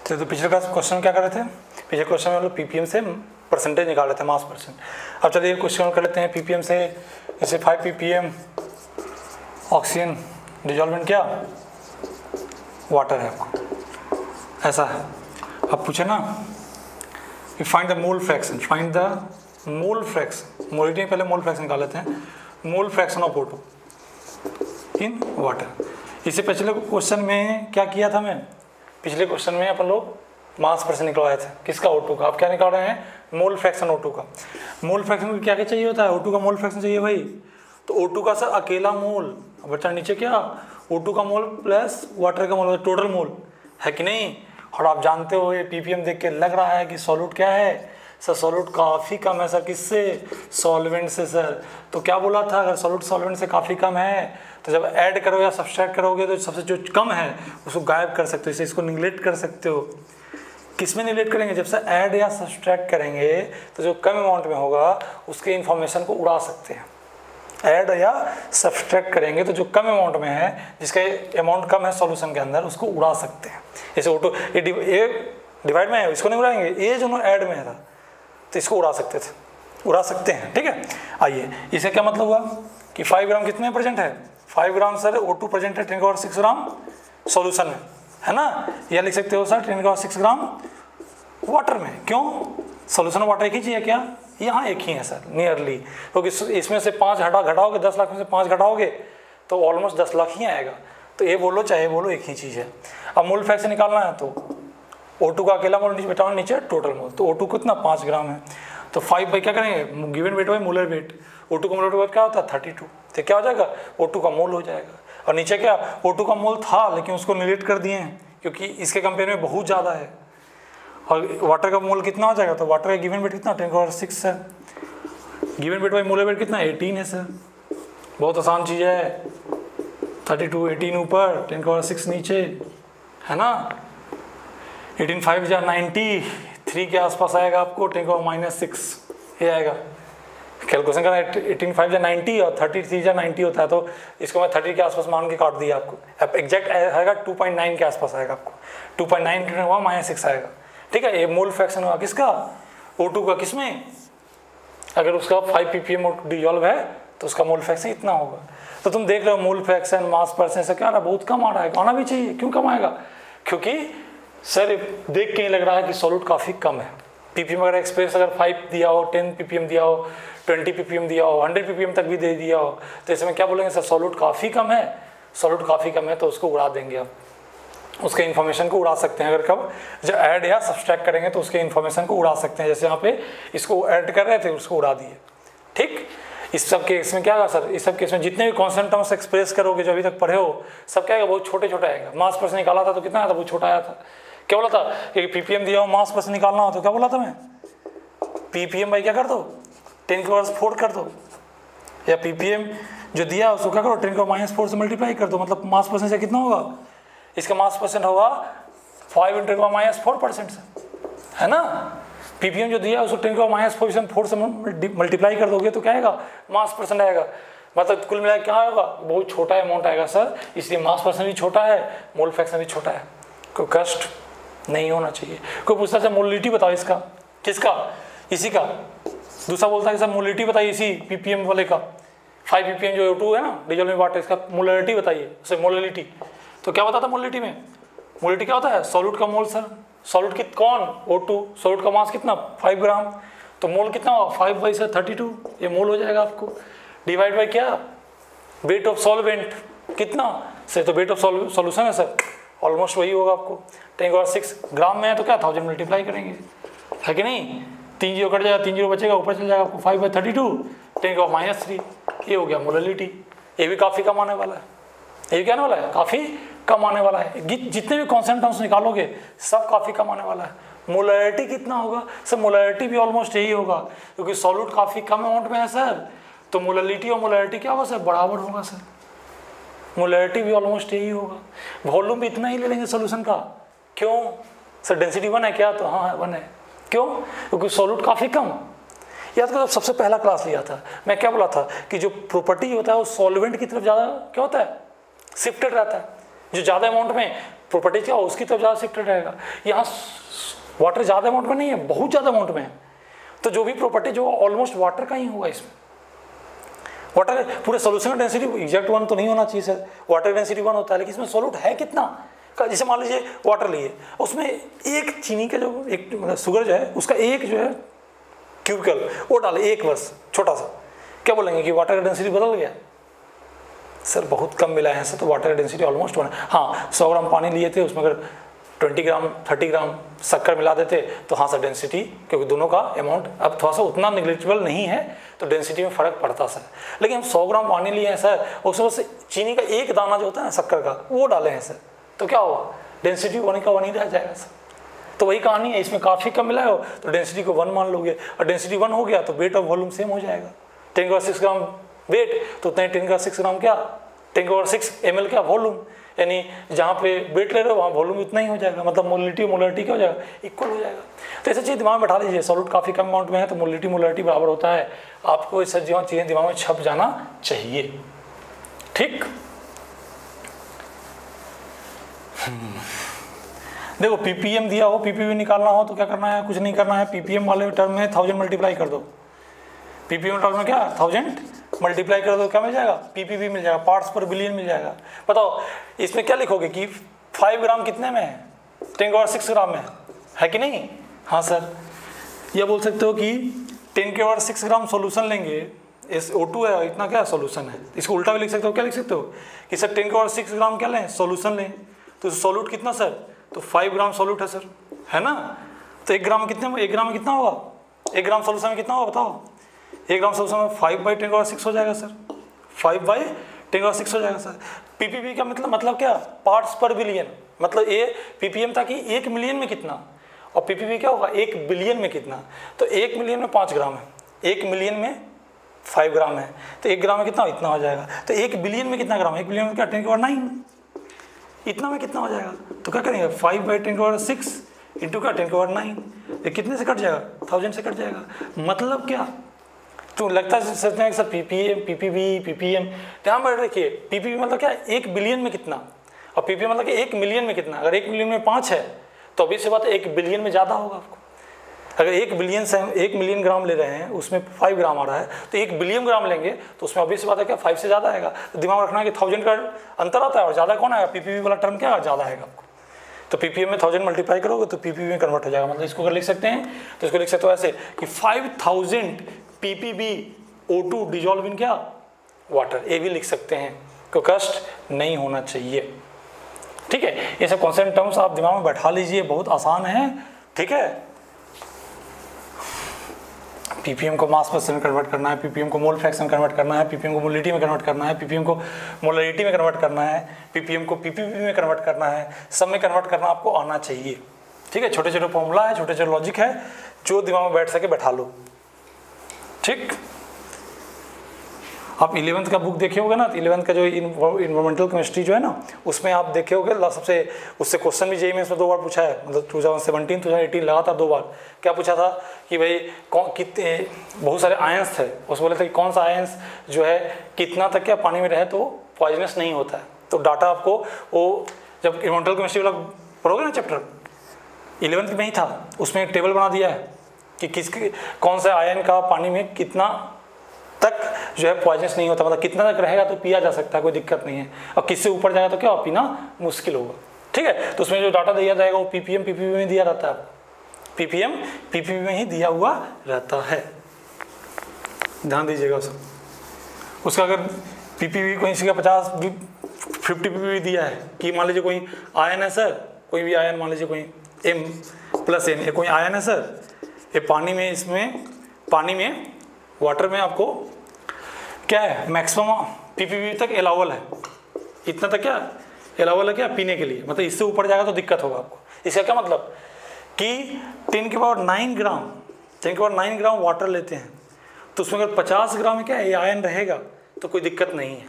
तो पिछले class question क्या कर रहे थे? पिछले क्वेश्चन में हम लोग पीपीएम से परसेंटेज निकाल रहे थे, मास परसेंट। अब चलिए क्वेश्चन कर लेते हैं पीपीएम से। जैसे 5 ppm ऑक्सीजन डिजॉल्वेंट क्या वाटर है, आपको ऐसा है। अब पूछे ना कि find the mole fraction, find the mole fraction, molality में पहले मोल फ्रैक्शन निकाल लेते हैं। Mole fraction of O2 in water. इससे पिछले क्वेश्चन में क्या किया था मैं? पिछले क्वेश्चन में अपन लोग मास परसेंट निकलवाए थे, किसका? O2 का। आप क्या निकाल रहे हैं? मोल फ्रैक्शन O2 का। मोल फ्रैक्शन को क्या क्या चाहिए होता है? O2 का मोल फ्रैक्शन चाहिए भाई। तो O2 का सर अकेला मोल, बच्चा नीचे क्या O2 का मोल प्लस वाटर का मोल, टोटल मोल है कि नहीं। और आप जानते हो ये पीपीएम देख के लग रहा है कि सॉल्यूट क्या है सर, सॉल्यूट काफ़ी कम है सर। किससे? सॉल्वेंट से सर। तो क्या बोला था, अगर सॉल्यूट सॉल्वेंट से काफ़ी कम है तो जब ऐड करोगे या सब्सट्रैक्ट करोगे तो सबसे जो कम है उसको गायब कर सकते हो, इसे इसको निगलेक्ट कर सकते हो। किस में निगलेक्ट करेंगे? जब से ऐड या सब्सट्रैक्ट करेंगे तो जो कम अमाउंट में होगा उसके इन्फॉर्मेशन को उड़ा सकते हैं। ऐड या सब्सट्रैक्ट करेंगे तो जो कम अमाउंट में है, जिसका अमाउंट कम है सॉल्यूशन के अंदर, उसको उड़ा सकते हैं। जैसे O2 ये डिवाइड में है, इसको नहीं उड़ाएंगे। ये जो ऐड में था तो इसको उड़ा सकते थे, उड़ा सकते हैं, ठीक है। आइए, इससे क्या मतलब हुआ कि 5 ग्राम कितने प्रेजेंट है? 5 ग्राम सर O2 प्रेजेंट है 10⁻6 ग्राम सॉल्यूशन में, है ना। या लिख सकते हो सर 10⁻6 ग्राम वाटर में। क्यों? सॉल्यूशन वाटर एक ही चीज़ है क्या? यहाँ एक ही है सर, नियरली। क्योंकि इसमें से 5 घटाओगे, 10 लाख में से 5 घटाओगे तो ऑलमोस्ट 10 लाख ही आएगा। तो ये बोलो चाहे बोलो एक ही चीज़ है। अब मोल फ्रैक्शन निकालना है तो O2 का अकेला मोल बेटा नीचे टोटल मोल, तो O2 कितना 5 ग्राम है तो 5 बाई क्या करेंगे, given weight by molar weight. O2 का मोलर वेट क्या होता है 32, तो क्या हो जाएगा O2 का मोल हो जाएगा। और नीचे क्या O2 का मोल था लेकिन उसको निगलेक्ट कर दिए हैं क्योंकि इसके कंपेयर में बहुत ज़्यादा है। और वाटर का मोल कितना हो जाएगा, तो वाटर का गिवन वेट कितना 10⁻6 है। Given weight by molar weight कितना 18 है सर। बहुत आसान चीज़ है। 32 18 ऊपर 10⁻6 नीचे, है ना। 18 5 या 93 के आसपास आएगा आपको 10⁻6 ये आएगा। कैलकुलेशन करना 18 5 या 90 और 33 या 90 होता है, तो इसको मैं 30 के आसपास मान के काट दिया आपको। अब एग्जैक्ट आएगा 2.9 के आसपास आएगा आपको, 2.9 -6 आएगा, ठीक है। ये मोल फ्रैक्शन हुआ किसका? O2 का। किसमें? अगर उसका 5 ppm डिजॉल्व है तो उसका मोल फ्रैक्शन इतना होगा। तो तुम देख रहे हो मोल फ्रैक्शन मास परसेंट से क्या रहा, बहुत कम आ रहा है। आना भी चाहिए। क्यों कम आएगा? क्योंकि सर देख के ही लग रहा है कि सॉल्यूट काफ़ी कम है। पीपीएम अगर एक्सप्रेस अगर 5 दिया हो, 10 ppm दिया हो, 20 ppm दिया हो, 100 ppm तक भी दे दिया हो, तो इसमें क्या बोलेंगे सर सॉल्यूट काफ़ी कम है। सॉल्यूट काफ़ी कम है तो उसको उड़ा देंगे आप, उसके इन्फॉर्मेशन को उड़ा सकते हैं। अगर कब जब ऐड या सब्सट्रैक्ट करेंगे तो उसके इन्फॉर्मेशन को उड़ा सकते हैं। जैसे यहाँ पे इसको ऐड कर रहे थे उसको उड़ा दिए, ठीक। इस सब केस में क्या होगा सर, इस सब केस में जितने भी कॉन्स्टेंट टर्म्स एक्सप्रेस करोगे जो अभी तक पढ़े हो सब क्या आएगा, बहुत छोटे छोटे आएगा। मास परसेंट निकाला था तो कितना आया था, बहुत छोटा आया था। क्या बोला था कि पीपीएम दिया हो मास परसेंट निकालना हो तो क्या बोला था मैं, पीपीएम बाई क्या कर दो 10⁻4 कर दो, या पीपीएम जो दिया उसको क्या करो 10⁻4 से मल्टीप्लाई कर दो। मतलब मास परसेंट से कितना होगा, इसका मास परसेंट होगा 5 × 10⁻4% से, है ना। पीपीएम जो दिया उसको 10⁻4 से मल्टीप्लाई कर दोगे तो क्या आएगा, मास परसेंट आएगा। मतलब कुल मिलाकर क्या होगा, बहुत छोटा अमाउंट आएगा सर। इसलिए मास परसेंट भी छोटा है, मोल फ्रैक्शन भी छोटा है। कोई कष्ट नहीं होना चाहिए। कोई पूछता है मोलिटी बताओ इसका, किसका, इसी का। दूसरा बोलता है कि सर मोलिटी बताइए इसी पीपीएम वाले का, 5 ppm जो O2 है ना डिजॉल्विंग वाटर, इसका मोलिटी बताइए, उसे मोलिटी। तो क्या बताता मोलिटी में, मोलिटी क्या होता है, सॉल्यूट का मोल सर। सॉल्यूट कित कौन, O2, सॉल्यूट का मास कितना 5 ग्राम, तो मोल कितना होगा 5 बाई 32, ये मोल हो जाएगा आपको। डिवाइड बाई क्या, वेट ऑफ सॉल्वेंट कितना सर, तो वेट ऑफ सॉल्यूशन है सर, ऑलमोस्ट वही होगा आपको। 10⁻6 ग्राम में है तो क्या 1000 मल्टीप्लाई करेंगे, है कि नहीं। 3 जीरो कट जाएगा, 3 जीरो बचेगा, ऊपर चल जाएगा आपको 5 बाई 32 10⁻3, ये हो गया मोलिटी। ये भी काफ़ी कम आने वाला है, ये क्या आने वाला है, काफ़ी कम आने वाला है। जितने भी कॉन्स्टेंट टर्म्स निकालोगे सब काफ़ी कम आने वाला है। मोलैरिटी कितना होगा सर, मोलैरिटी भी ऑलमोस्ट यही होगा क्योंकि सॉल्यूट काफ़ी कम अमाउंट में है सर, तो मोलैरिटी और मोलैरिटी क्या होगा सर, बराबर होगा सर। मोलैरिटी भी ऑलमोस्ट यही होगा। वॉल्यूम भी इतना ही ले लेंगे सोल्यूशन का। क्यों सर, डेंसिटी 1 है क्या, तो हाँ 1 है। क्यों, क्योंकि सॉल्यूट काफ़ी कम। याद करो सबसे पहला क्लास लिया था मैं, क्या बोला था कि जो प्रॉपर्टी होता है वो सॉल्वेंट की तरफ ज़्यादा क्या होता है, शिफ्टेड रहता है। जो ज़्यादा अमाउंट में प्रॉपर्टी क्या हो उसकी तरफ ज़्यादा शिफ्टेड रहेगा। यहाँ वाटर ज़्यादा अमाउंट में नहीं है, बहुत ज़्यादा अमाउंट में है, तो जो भी प्रॉपर्टी जो ऑलमोस्ट वाटर का ही होगा इसमें। वाटर पूरे सोल्यूशन का डेंसिटी एग्जैक्ट 1 तो नहीं होना चाहिए सर, वाटर डेंसिटी 1 होता है, लेकिन इसमें सोल्यूट है कितना, जैसे मान लीजिए वाटर लिए, उसमें एक चीनी का जो एक मतलब शुगर जो है उसका एक जो है क्यूबिकल वो डाले एक बस छोटा सा, क्या बोलेंगे कि वाटर का डेंसिटी बदल गया? सर बहुत कम मिला है सर, तो वाटर का डेंसिटी ऑलमोस्ट 1। हाँ 100 ग्राम पानी लिए थे, उसमें अगर 20 ग्राम 30 ग्राम शक्कर मिला देते तो हाँ सर डेंसिटी, क्योंकि दोनों का अमाउंट अब थोड़ा सा उतना निगलेक्टेबल नहीं है तो डेंसिटी में फ़र्क पड़ता सर। लेकिन हम 100 ग्राम पानी लिए हैं सर, उसमें से चीनी का एक दाना जो होता है ना शक्कर का वो डाले हैं सर, तो क्या होगा? डेंसिटी 1 का 1 ही रह जाएगा सर। तो वही कहानी है, इसमें काफ़ी कम मिला हो तो डेंसिटी को 1 मान लोगे, और डेंसिटी 1 हो गया तो वेट और वॉल्यूम सेम हो जाएगा। 10⁻6 ग्राम वेट तो उतना ही 10⁻6 ग्राम क्या 10⁻6 ml क्या वॉल्यूम, यानी जहाँ पे वेट ले रहे हो वहाँ वॉल्यूम उतना ही हो जाएगा, मतलब मोलिटी क्या हो जाएगा? इक्वल हो जाएगा। तो ऐसी चीज़ दिमाग में बैठा लीजिए, सॉल्यूट काफ़ी कम अमाउंट में है तो मोलिटी बराबर होता है, आपको ये सब चीज़ें दिमाग में छप जाना चाहिए। ठीक, देखो पीपीएम दिया हो, पीपीवी निकालना हो तो क्या करना है? कुछ नहीं करना है, पीपीएम वाले टर्म में 1000 मल्टीप्लाई कर दो, पीपीएम टर्म में क्या 1000 मल्टीप्लाई कर दो, क्या मिल जाएगा? पीपीवी मिल जाएगा, पार्ट्स पर बिलियन मिल जाएगा। बताओ इसमें क्या लिखोगे कि 5 ग्राम कितने में है? 10⁻6 ग्राम में है कि नहीं? हाँ सर, यह बोल सकते हो कि 10⁻6 ग्राम सोल्यूशन लेंगे, इस O2 है इतना क्या सोल्यूशन है, इसको उल्टा भी लिख सकते हो, क्या लिख सकते हो कि सर 10⁻6 ग्राम क्या लें सोल्यूशन लें, तो सोल्यूट कितना सर? तो 5 ग्राम सोल्यूट है सर, है ना? तो 1 ग्राम में कितने, 1 ग्राम में कितना होगा? 1 ग्राम सोल्यूशन में कितना होगा बताओ? 1 ग्राम सोल्यूशन में 5/10⁻6 हो जाएगा सर, 5/10⁻6 हो जाएगा सर। पीपीवी का मतलब क्या? पार्ट्स पर बिलियन, मतलब ये पीपीएम था कि 1 मिलियन में कितना, और पीपीवी क्या होगा 1 बिलियन में कितना। तो 1 मिलियन में 5 ग्राम है, 1 मिलियन में 5 ग्राम है, तो 1 ग्राम में कितना? इतना हो जाएगा। तो 1 बिलियन में कितना ग्राम? 1 बिलियन में क्या 10⁻9, इतना में कितना हो जाएगा? तो क्या करेंगे 5/10⁻6 इंटू का 10⁻9, ये कितने से कट जाएगा? 1000 से कट जाएगा। मतलब क्या? तो लगता है सोचते हैं कि सर पीपीएम पीपीवी पीपीएम, ध्यान में रखिए पीपीवी मतलब क्या 1 बिलियन में कितना, और पीपीएम मतलब कि 1 मिलियन में कितना। अगर 1 मिलियन में 5 है तो अभी से बात 1 बिलियन में ज़्यादा होगा आपको। अगर 1 बिलियन से हम 1 मिलियन ग्राम ले रहे हैं उसमें 5 ग्राम आ रहा है, तो 1 बिलियन ग्राम लेंगे तो उसमें अभी से बात है क्या 5 से ज़्यादा आएगा। तो दिमाग रखना है कि 1000 का अंतर आता है, और ज़्यादा कौन आएगा? पीपीवी वाला टर्म क्या ज़्यादा आएगा आपको। तो पीपीएम में 1000 मल्टीप्लाई करोगे तो पीपीवी में कन्वर्ट हो जाएगा। मतलब इसको अगर लिख सकते हैं तो इसको लिख सकते हो ऐसे कि 5000 पीपीवी O2 डिजॉल्व इन क्या वाटर, ये भी लिख सकते हैं, को कष्ट नहीं होना चाहिए। ठीक है, ये सब कॉन्सेप्ट टर्म्स आप दिमाग में बैठा लीजिए, बहुत आसान है। ठीक है, पीपीएम को मास परसेंट कन्वर्ट करना है, पीपीएम को मोल फ्रैक्शन कन्वर्ट करना है, पीपीएम को मोलिटी में कन्वर्ट करना है, पीपीएम को मोलरिटी में कन्वर्ट करना है, पीपीएम को पीपीवी में कन्वर्ट करना है, सब में कन्वर्ट करना आपको आना चाहिए। ठीक है, छोटे छोटे फॉर्मूला है, छोटे छोटे लॉजिक है, जो दिमाग में बैठ सके बैठा लो। ठीक, आप 11th का बुक देखे होगे ना, तो 11th का जो इन्वायरमेंटल केमिस्ट्री जो है ना, उसमें आप देखे होगे सबसे उससे क्वेश्चन भी जेईई में इसमें 2 बार पूछा है, मतलब 2017 2018 लगातार 2 बार। क्या पूछा था कि भाई कितने बहुत सारे आयंस थे, उसमें बोले थे कि कौन सा आयंस जो है कितना तक क्या पानी में रहे तो पॉइजनस नहीं होता है। तो डाटा आपको वो जब इन्वायरमेंटल केमिस्ट्री वाला पढ़ोगे ना चैप्टर 11th में ही था, उसमें एक टेबल बना दिया है कि कौन सा आयन का पानी में कितना तक जो है पॉइजनस नहीं होता, मतलब कितना तक रहेगा तो पिया जा सकता है, कोई दिक्कत नहीं है, और किससे ऊपर जाएगा तो क्या पीना मुश्किल होगा। ठीक है, तो उसमें जो डाटा दिया जाएगा वो पीपीएम पीपीवी में दिया रहता है, पीपीएम पीपीवी में ही दिया हुआ रहता है, ध्यान दीजिएगा उसका। अगर पीपीवी कोई किसी का 50 50 पीपीवी दिया है कि मान लीजिए कोई आयन है सर, कोई भी आयन मान लीजिए कोई M+N, ये कोई आयन है सर, ये पानी में, इसमें पानी में वाटर में आपको क्या है मैक्सिमम पीपीवी तक अलाउबल है, इतना तक क्या अलाउबल है क्या पीने के लिए, मतलब इससे ऊपर जाएगा तो दिक्कत होगा आपको। इसका क्या मतलब कि 10⁻9 ग्राम वाटर लेते हैं तो उसमें अगर 50 ग्राम क्या ये आयन रहेगा तो कोई दिक्कत नहीं है,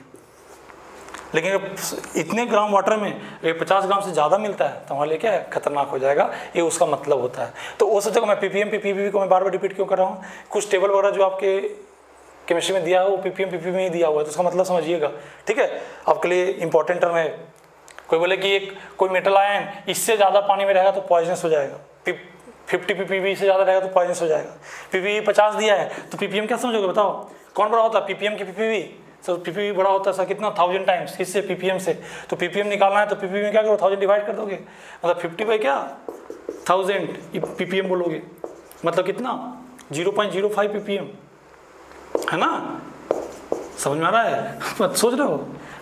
लेकिन अगर इतने ग्राम वाटर में अगर 50 ग्राम से ज़्यादा मिलता है तो हमारे लिए क्या है खतरनाक हो जाएगा, ये उसका मतलब होता है। तो वो सोचो मैं पीपीएम पीपीवी को मैं बार बार रिपीट क्यों कर रहा हूँ, कुछ टेबल वगैरह जो आपके केमिस्ट्री में दिया है वो पीपीएम पीपीवी में ही दिया हुआ है, तो उसका मतलब समझिएगा। ठीक है, आपके लिए इंपॉर्टेंट टर्म है कोई बोले कि एक कोई मेटल आयन इससे ज़्यादा पानी में रहेगा तो पॉइजनस हो जाएगा, 50 ppb से ज़्यादा रहेगा तो पॉइजनस हो जाएगा। ppb 50 दिया है तो ppm क्या समझोगे बताओ, कौन बड़ा होता है ppm की ppb? तो ppb बड़ा होता है सर कितना 1000 टाइम्स, किससे ppm से। तो ppm निकालना है तो ppm में क्या करो 1000 डिवाइड कर दोगे, मतलब 50 बाई क्या 1000 ppm बोलोगे, मतलब कितना 0.05 ppm है ना, समझ में आ रहा है? मत सोच रहे हो,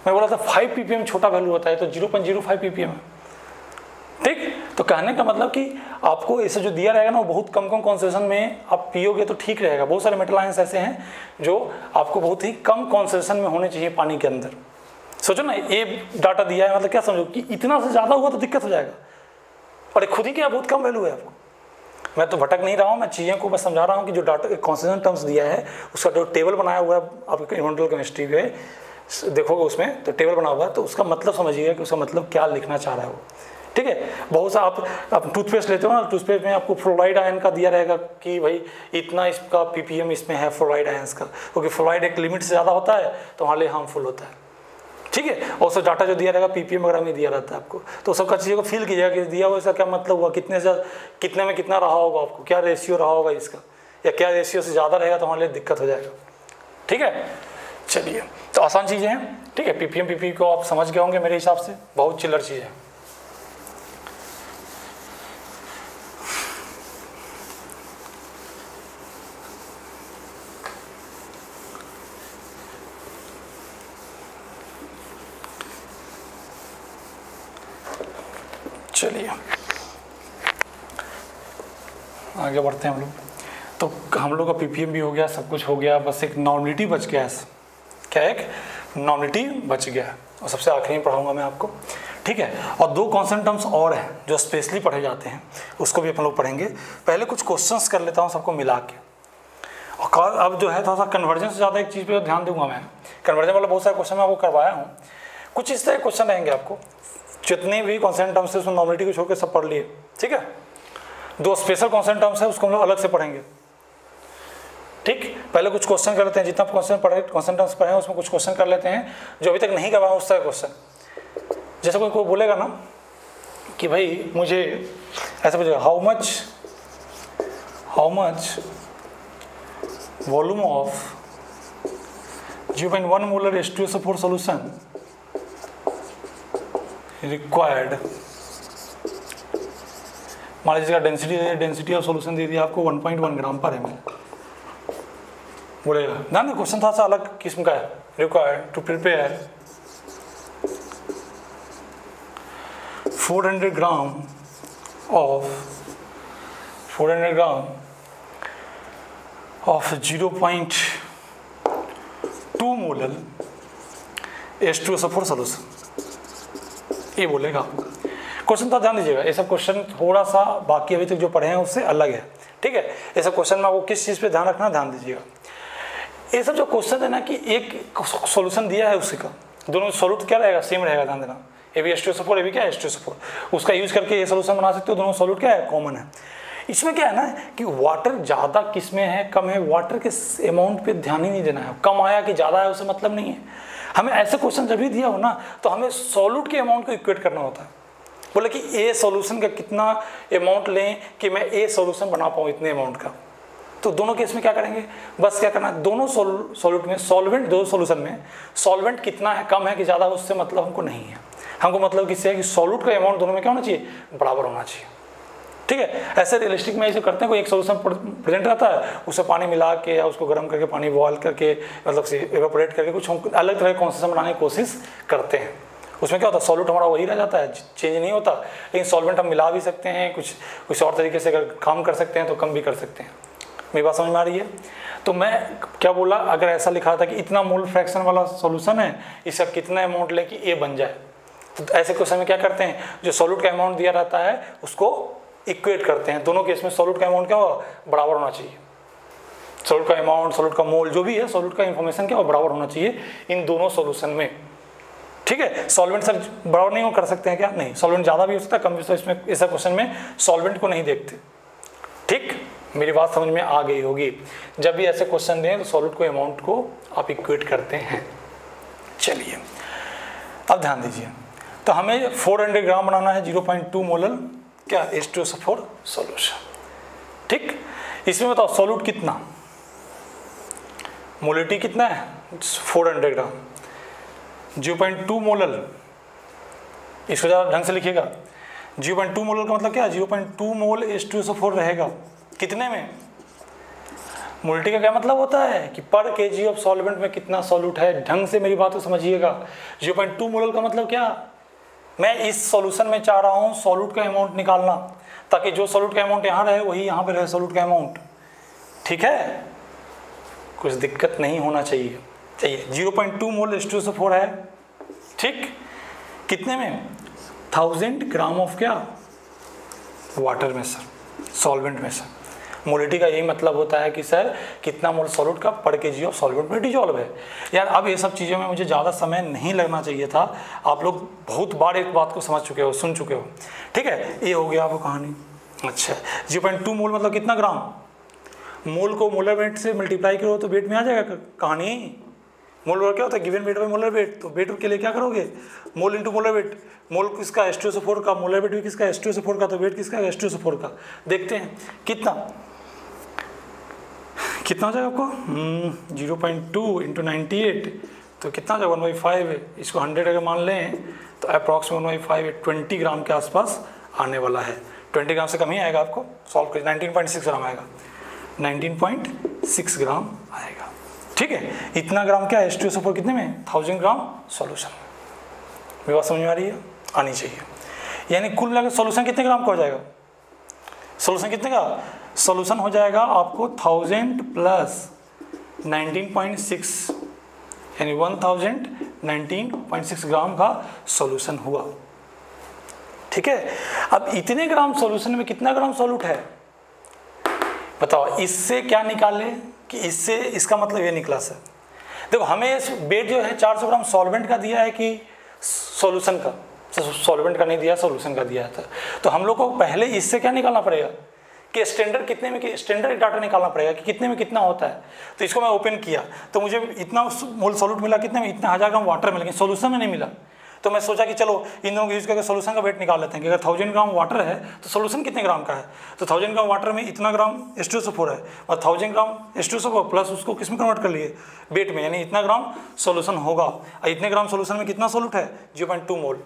मैं बोला था 5 ppm छोटा वैल्यू होता है तो 0.05 ppm है, ठीक। तो कहने का मतलब कि आपको ऐसे जो दिया रहेगा ना वो बहुत कम कॉन्सेंट्रेशन में आप पियोगे तो ठीक रहेगा। बहुत सारे मेटल आयंस ऐसे हैं जो आपको बहुत ही कम कॉन्सेंट्रेशन में होने चाहिए पानी के अंदर। सोचो ना ये डाटा दिया है, मतलब क्या समझो कि इतना से ज़्यादा हुआ तो दिक्कत हो जाएगा, और खुद ही क्या बहुत कम वैल्यू है आपको। मैं तो भटक नहीं रहा हूँ, मैं चीज़ों को बस समझा रहा हूँ कि जो डाटा कॉन्सेंट्रेशन टर्म्स दिया है उसका जो टेबल बनाया हुआ है आपके इन्वायरमेंटल केमिस्ट्री पे देखोगे उसमें तो टेबल बना हुआ है, तो उसका मतलब समझिएगा कि उसका मतलब क्या लिखना चाह रहा है वो, ठीक है। बहुत सा आप टूथपेस्ट लेते हो ना, टूथपेस्ट में आपको फ्लोराइड आयन का दिया रहेगा कि भाई इतना इसका ppm इसमें है फ्लोराइड आयंस का, क्योंकि फ्लोराइड एक लिमिट से ज़्यादा होता है तो हमारे लिए हार्मफुल होता है, ठीक है। और उसका डाटा जो दिया रहेगा ppm वगैरह में दिया रहता है आपको, तो सबका चीज़ों को फील कीजिएगा कि दिया हुआ इसका क्या मतलब हुआ, कितने में कितना रहा होगा, आपको क्या रेशियो रहा होगा इसका, या क्या रेशियो से ज़्यादा रहेगा तो हमारे लिए दिक्कत हो जाएगा, ठीक है। चलिए तो आसान चीज़ें हैं, ठीक है। ppm pp को आप समझ गए होंगे मेरे हिसाब से, बहुत चिल्लर चीज़ है। चलिए आगे बढ़ते हैं हम लोग। तो हम लोग का ppm भी हो गया, सब कुछ हो गया, बस एक नॉर्मलिटी बच गया है। क्या एक नॉर्मलिटी बच गया है, और सबसे आखिरी में पढ़ाऊंगा मैं आपको, ठीक है। और 2 कॉन्सेप्ट टर्म्स और हैं जो स्पेशली पढ़े जाते हैं, उसको भी अपन लोग पढ़ेंगे। पहले कुछ क्वेश्चंस कर लेता हूँ सबको मिला के, और अब जो है थोड़ा सा कन्वर्जन से ज़्यादा एक चीज़ पे ध्यान दूंगा मैं। कन्वर्जन वाला बहुत सारे क्वेश्चन मैं आपको करवाया हूँ, कुछ इस तरह क्वेश्चन रहेंगे आपको, जितने भी कॉन्सेप्ट टर्म्स है उसमें नॉर्मलिटी को छोड़ के सब पढ़ लिए, ठीक है। 2 स्पेशल कॉन्सेप्ट टर्म्स है उसको हम लोग अलग से पढ़ेंगे, ठीक। पहले कुछ क्वेश्चन कर लेते हैं, जितना कॉन्सेप्ट टर्म्स पढ़े हैं उसमें कुछ क्वेश्चन कर लेते हैं जो अभी तक नहीं करवाया उस तरह क्वेश्चन। जैसे कोई बोलेगा ना कि भाई मुझे ऐसा पूछेगा, how much volume of 0.1 molar H2SO4 solution required, मान लीजिए डेंसिटी ऑफ सॉल्यूशन दे दिया आपको 1.1 ग्राम पर ml, बोलेगा ना क्वेश्चन थोड़ा सा अलग किस्म का है, required to prepare 400 gram of 0.2 molar H2SO4 solution, ये बोलेगा। क्वेश्चन तो ध्यान दीजिएगा, ये सब क्वेश्चन थोड़ा सा बाकी अभी तक जो पढ़े हैं उससे अलग है, ठीक है। ये सब क्वेश्चन में आपको किस चीज़ पे ध्यान रखना, ध्यान दीजिएगा। ये सब जो क्वेश्चन है ना कि एक सॉल्यूशन दिया है उसका, दोनों सॉल्यूट क्या रहेगा, सेम रहेगा, ध्यान देना। ये भी H2SO4, ये भी क्या है H2SO4, उसका यूज़ करके ये सॉल्यूशन बना सकते हो, दोनों सॉल्यूट क्या है, कॉमन है। इसमें क्या है ना कि वाटर ज़्यादा किस में है, कम है, वाटर के अमाउंट पे ध्यान ही नहीं देना है, कम आया कि ज़्यादा है उससे मतलब नहीं है। हमें ऐसे क्वेश्चन जब भी दिया हो ना तो हमें सॉल्यूट के अमाउंट को इक्वेट करना होता है, बोले कि ए सॉल्यूशन का कितना अमाउंट लें कि मैं ए सॉल्यूशन बना पाऊँ इतने अमाउंट का। तो दोनों केस में क्या करेंगे, बस क्या करना है, दोनों सॉल्यूट में सॉल्वेंट, दो सॉल्यूशन में सॉल्वेंट कितना है, कम है कि ज़्यादा, उससे मतलब हमको नहीं है। हमको मतलब किससे है कि सॉल्यूट का अमाउंट दोनों में क्या होना चाहिए, बराबर होना चाहिए, ठीक है। ऐसे रियलिस्टिक में ऐसे करते हैं, कोई एक सॉल्यूशन प्रेजेंट रहता है, उसे पानी मिला के या उसको गर्म करके पानी बॉयल करके मतलब से एवेपोरेट करके कुछ हम अलग तरह के कॉन्सेंट्रेशन बनाने की कोशिश करते हैं। उसमें क्या होता है, सॉल्यूट हमारा वही रह जाता है, चेंज नहीं होता, लेकिन सॉल्वेंट हम मिला भी सकते हैं, कुछ और तरीके से अगर काम कर सकते हैं तो कम भी कर सकते हैं। मेरी बात समझ में आ रही है? तो मैं क्या बोला, अगर ऐसा लिखा था कि इतना मोल फ्रैक्शन वाला सॉल्यूशन है, इसका कितना अमाउंट ले कि ए बन जाए, तो ऐसे क्वेश्चन में क्या करते हैं, जो सॉल्यूट का अमाउंट दिया रहता है उसको इक्वेट करते हैं। दोनों केस में सॉल्यूट का अमाउंट क्या हो, बराबर होना चाहिए। सॉल्यूट का अमाउंट, सॉल्यूट का मोल, जो भी है सॉल्यूट का इंफॉर्मेशन क्या हो, बराबर होना चाहिए इन दोनों सॉल्यूशन में, ठीक है। सॉल्वेंट सर बराबर नहीं हो कर सकते हैं क्या, नहीं, सॉल्वेंट ज़्यादा भी हो सकता है, कम भी हो सकता है, इसमें ऐसा क्वेश्चन में सॉल्वेंट को नहीं देखते, ठीक। मेरी बात समझ में आ गई होगी। जब भी ऐसे क्वेश्चन दें तो सॉल्यूट को अमाउंट को आप इक्वेट करते हैं। चलिए अब ध्यान दीजिए, तो हमें 400 ग्राम बनाना है 0.2 मोलर क्या H2SO4 सॉल्यूशन। ठीक, इसमें बताओ सॉल्यूट कितना, मोलिटी कितना है 400 ग्राम, 0.2 मोलर, इसको ज़्यादा ढंग से लिखिएगा। 0.2 मोलर का मतलब क्या, 0.2 मोल H2SO4 रहेगा कितने में, मोलिटी का क्या मतलब होता है कि पर केजी ऑफ सॉल्वेंट में कितना सॉल्यूट है। ढंग से मेरी बात को समझिएगा। 0.2 मोलर का मतलब क्या, मैं इस सॉल्यूशन में चाह रहा हूँ सॉल्यूट का अमाउंट निकालना, ताकि जो सॉल्यूट का अमाउंट यहाँ रहे वही यहाँ पे रहे सॉल्यूट का अमाउंट। ठीक है, कुछ दिक्कत नहीं होना चाहिए। 0.2 मोल H2SO4 है। ठीक, कितने में, 1000 ग्राम ऑफ क्या, वाटर में सर, सॉल्वेंट में सर। मोलिटी का यही मतलब होता है कि सर कितना मोल सॉल्यूट का पर केजी ऑफ सॉल्वेंट में डिजॉल्व है। यार अब ये सब चीज़ों में मुझे ज़्यादा समय नहीं लगना चाहिए था, आप लोग बहुत बार एक बात को समझ चुके हो, सुन चुके हो। ठीक है, ये हो गया आपको कहानी। अच्छा, 0.2 मोल मतलब कितना ग्राम, मोल को मोलर वेट से मल्टीप्लाई करो तो वेट में आ जाएगा कहानी। मोल क्या होता है, given weight by molar weight. तो वेट के लिए क्या करोगे, मोल इंटू मोलर वेट। मोल किसका H2SO4 का, मोलर वेट भी किसका H2SO4 का, तो वेट किसका H2SO4 का। देखते हैं कितना हो जाएगा आपको, 0.2 इंटू 98 तो कितना हो जाएगा 1/5 है। इसको 100 अगर मान लें तो अप्रॉक्सीमेट 1/5 है, 20 ग्राम के आसपास आने वाला है। 20 ग्राम से कम ही आएगा, आपको सॉल्व कर 19.6 ग्राम आएगा, 19.6 ग्राम आएगा। ठीक है, इतना ग्राम क्या H2SO4 कितने में, 1000 ग्राम सॉल्यूशन। मेरी बात समझ में आ रही है, आनी चाहिए। यानी कुल मिलाकर सॉल्यूशन कितने ग्राम का हो जाएगा, सॉल्यूशन कितने का, सॉल्यूशन हो जाएगा आपको 1000 प्लस 19.6 यानी 1019.6 ग्राम का सॉल्यूशन हुआ। ठीक है, अब इतने ग्राम सॉल्यूशन में कितना ग्राम सॉल्यूट है बताओ। इससे क्या निकाले कि इससे, इसका मतलब ये निकला सर, देखो हमें वेट जो है 400 ग्राम सॉल्वेंट का दिया है कि सॉल्यूशन का, सॉल्वेंट का नहीं दिया, सॉल्यूशन का दिया था। तो हम लोग को पहले इससे क्या निकालना पड़ेगा कि स्टैंडर्ड कितने में, कि स्टैंडर्ड डाटा निकालना पड़ेगा कि कितने में कितना होता है। तो इसको मैं ओपन किया तो मुझे इतना मोल सॉल्यूट मिला, कितने में, इतना 1000 ग्राम वाटर में, लेकिन सॉल्यूशन में नहीं मिला। तो मैं सोचा कि चलो इन दोनों को यूज़ करके सॉल्यूशन का वेट निकाल लेते हैं कि अगर 1000 ग्राम वाटर है तो सॉल्यूशन कितने ग्राम का है। तो 1000 ग्राम वाटर में इतना ग्राम H2SO4 है और 1000 ग्राम H2SO4 प्लस उसको किस में कन्वर्ट कर लिए, वेट में, यानी इतना ग्राम सॉल्यूशन होगा। और इतने ग्राम सॉल्यूशन में कितना सॉल्यूट है, 0.2 मोल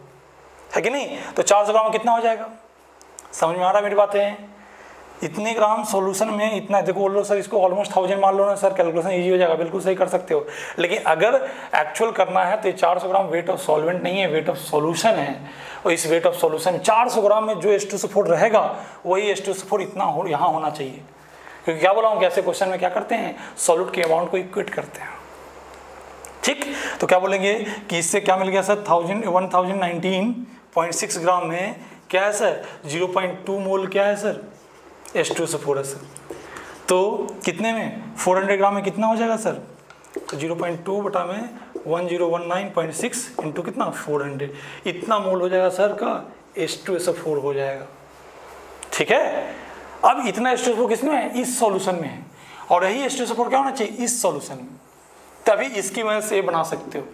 है कि नहीं। तो 400 ग्राम में कितना हो जाएगा, समझ में आ रहा है मेरी बातें। इतने ग्राम सॉल्यूशन में इतना, देखो बोल लो सर इसको ऑलमोस्ट 1000 मान लो ना सर, कैलकुलेशन इजी हो जाएगा, बिल्कुल सही कर सकते हो। लेकिन अगर एक्चुअल करना है तो ये 400 ग्राम वेट ऑफ सॉल्वेंट नहीं है, वेट ऑफ सॉल्यूशन है। और इस वेट ऑफ सॉल्यूशन 400 ग्राम में जो H2SO4 रहेगा वही H2SO4 इतना यहाँ होना चाहिए। क्योंकि क्या बोला हूँ कि ऐसे क्वेश्चन में क्या करते हैं, सॉल्यूट के अमाउंट को इक्वेट करते हैं। ठीक, तो क्या बोलेंगे कि इससे क्या मिल गया सर, 1019.6 ग्राम में क्या है सर, 0.2 मोल क्या है सर, H2SO4 है सर। तो कितने में, 400 ग्राम में कितना हो जाएगा सर, तो 0.2 बटा में 1019.6 इंटू कितना 400, इतना मोल हो जाएगा सर का H2SO4 हो जाएगा। ठीक है, अब इतना H2SO4 किसमें है, इस सॉल्यूशन में है, और यही H2SO4 क्या होना चाहिए, इस सॉल्यूशन में। तभी इसकी मदद से ये बना सकते हो,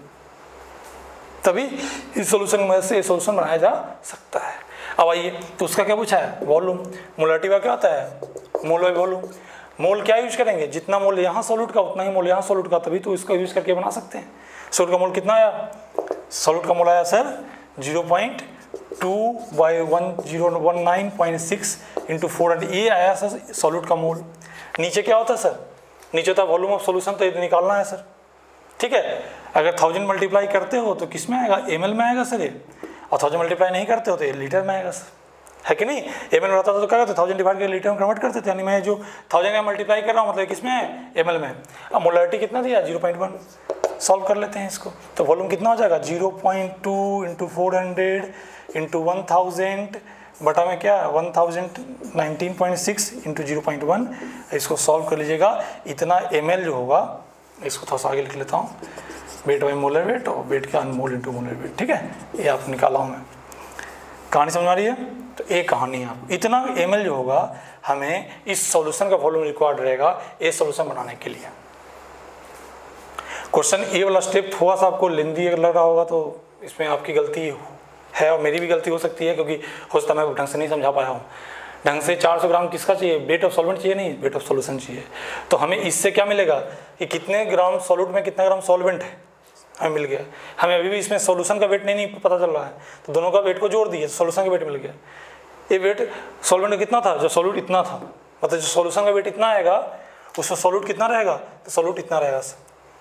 तभी इस सॉल्यूशन की मदद से ये सॉल्यूशन बनाया जा सकता है। अब आइए, तो उसका क्या पूछा है, वॉल्यूम। मोलरिटी का क्या होता है, मोल बाई वॉल्यूम। मोल क्या यूज करेंगे, जितना मोल यहाँ सॉल्यूट का उतना ही मोल यहाँ सॉल्यूट का, तभी तो इसका यूज करके बना सकते हैं। सॉल्यूट का मोल कितना आया, सॉल्यूट का मोल आया सर 0.2/1019.6 इंटू 400, ये आया सर सॉल्यूट का मोल। नीचे क्या होता है सर, नीचे होता है वॉल्यूम ऑफ सॉल्यूशन, तो ये निकालना है सर। ठीक है, अगर 1000 मल्टीप्लाई करते हो तो किस में आएगा, ml में आएगा सर ये, और 1000 मल्टीप्लाई नहीं करते हो तो ये लीटर में आएगा सर, है कि नहीं। ml में रहता था तो क्या करते, 1000 डिवाइड करके लीटर में कन्वर्ट करते थे, यानी मैं जो 1000 का मल्टीप्लाई कर रहा हूँ मतलब किस में है, ml में। अब मोलरिटी कितना दिया, 0.1, सॉल्व कर लेते हैं इसको। तो वॉल्यूम कितना हो जाएगा, 0.2 इंटू 400 इंटू 1000 बटा में क्या 1019.6 इंटू 0.1, इसको सॉल्व कर लीजिएगा। इतना ml जो होगा, इसको थोड़ा सा आगे लिख लेता हूँ, वेट बाई मोलर वेट और वेट का मोल इंटू मोलर वेट। ठीक है, ये आप निकाला हूँ मैं, कहानी समझ आ रही है। तो एक कहानी है, आप इतना ml जो होगा हमें इस सॉल्यूशन का वॉल्यूम रिक्वायर्ड रहेगा ये सॉल्यूशन बनाने के लिए। क्वेश्चन ए वाला स्टेप थोड़ा सा आपको लेंदी लग रहा होगा तो इसमें आपकी गलती है, और मेरी भी गलती हो सकती है क्योंकि हो सकता है मैं ढंग से नहीं समझा पाया हूँ। ढंग से 400 ग्राम किसका चाहिए, वेट ऑफ सॉल्वेंट चाहिए, नहीं वेट ऑफ सॉल्यूशन चाहिए। तो हमें इससे क्या मिलेगा कि कितने ग्राम सॉल्यूट में कितना ग्राम सॉल्वेंट है हमें मिल गया। हमें अभी भी इसमें सॉल्यूशन का वेट नहीं पता चल रहा है, तो दोनों का वेट को जोड़ दिए, सॉल्यूशन का वेट मिल गया। ये वेट सॉल्वेंट का कितना था, जो सॉल्यूट इतना था, मतलब जो सॉल्यूशन का वेट इतना आएगा उसमें सॉल्यूट कितना रहेगा, तो सॉल्यूट इतना रहेगा।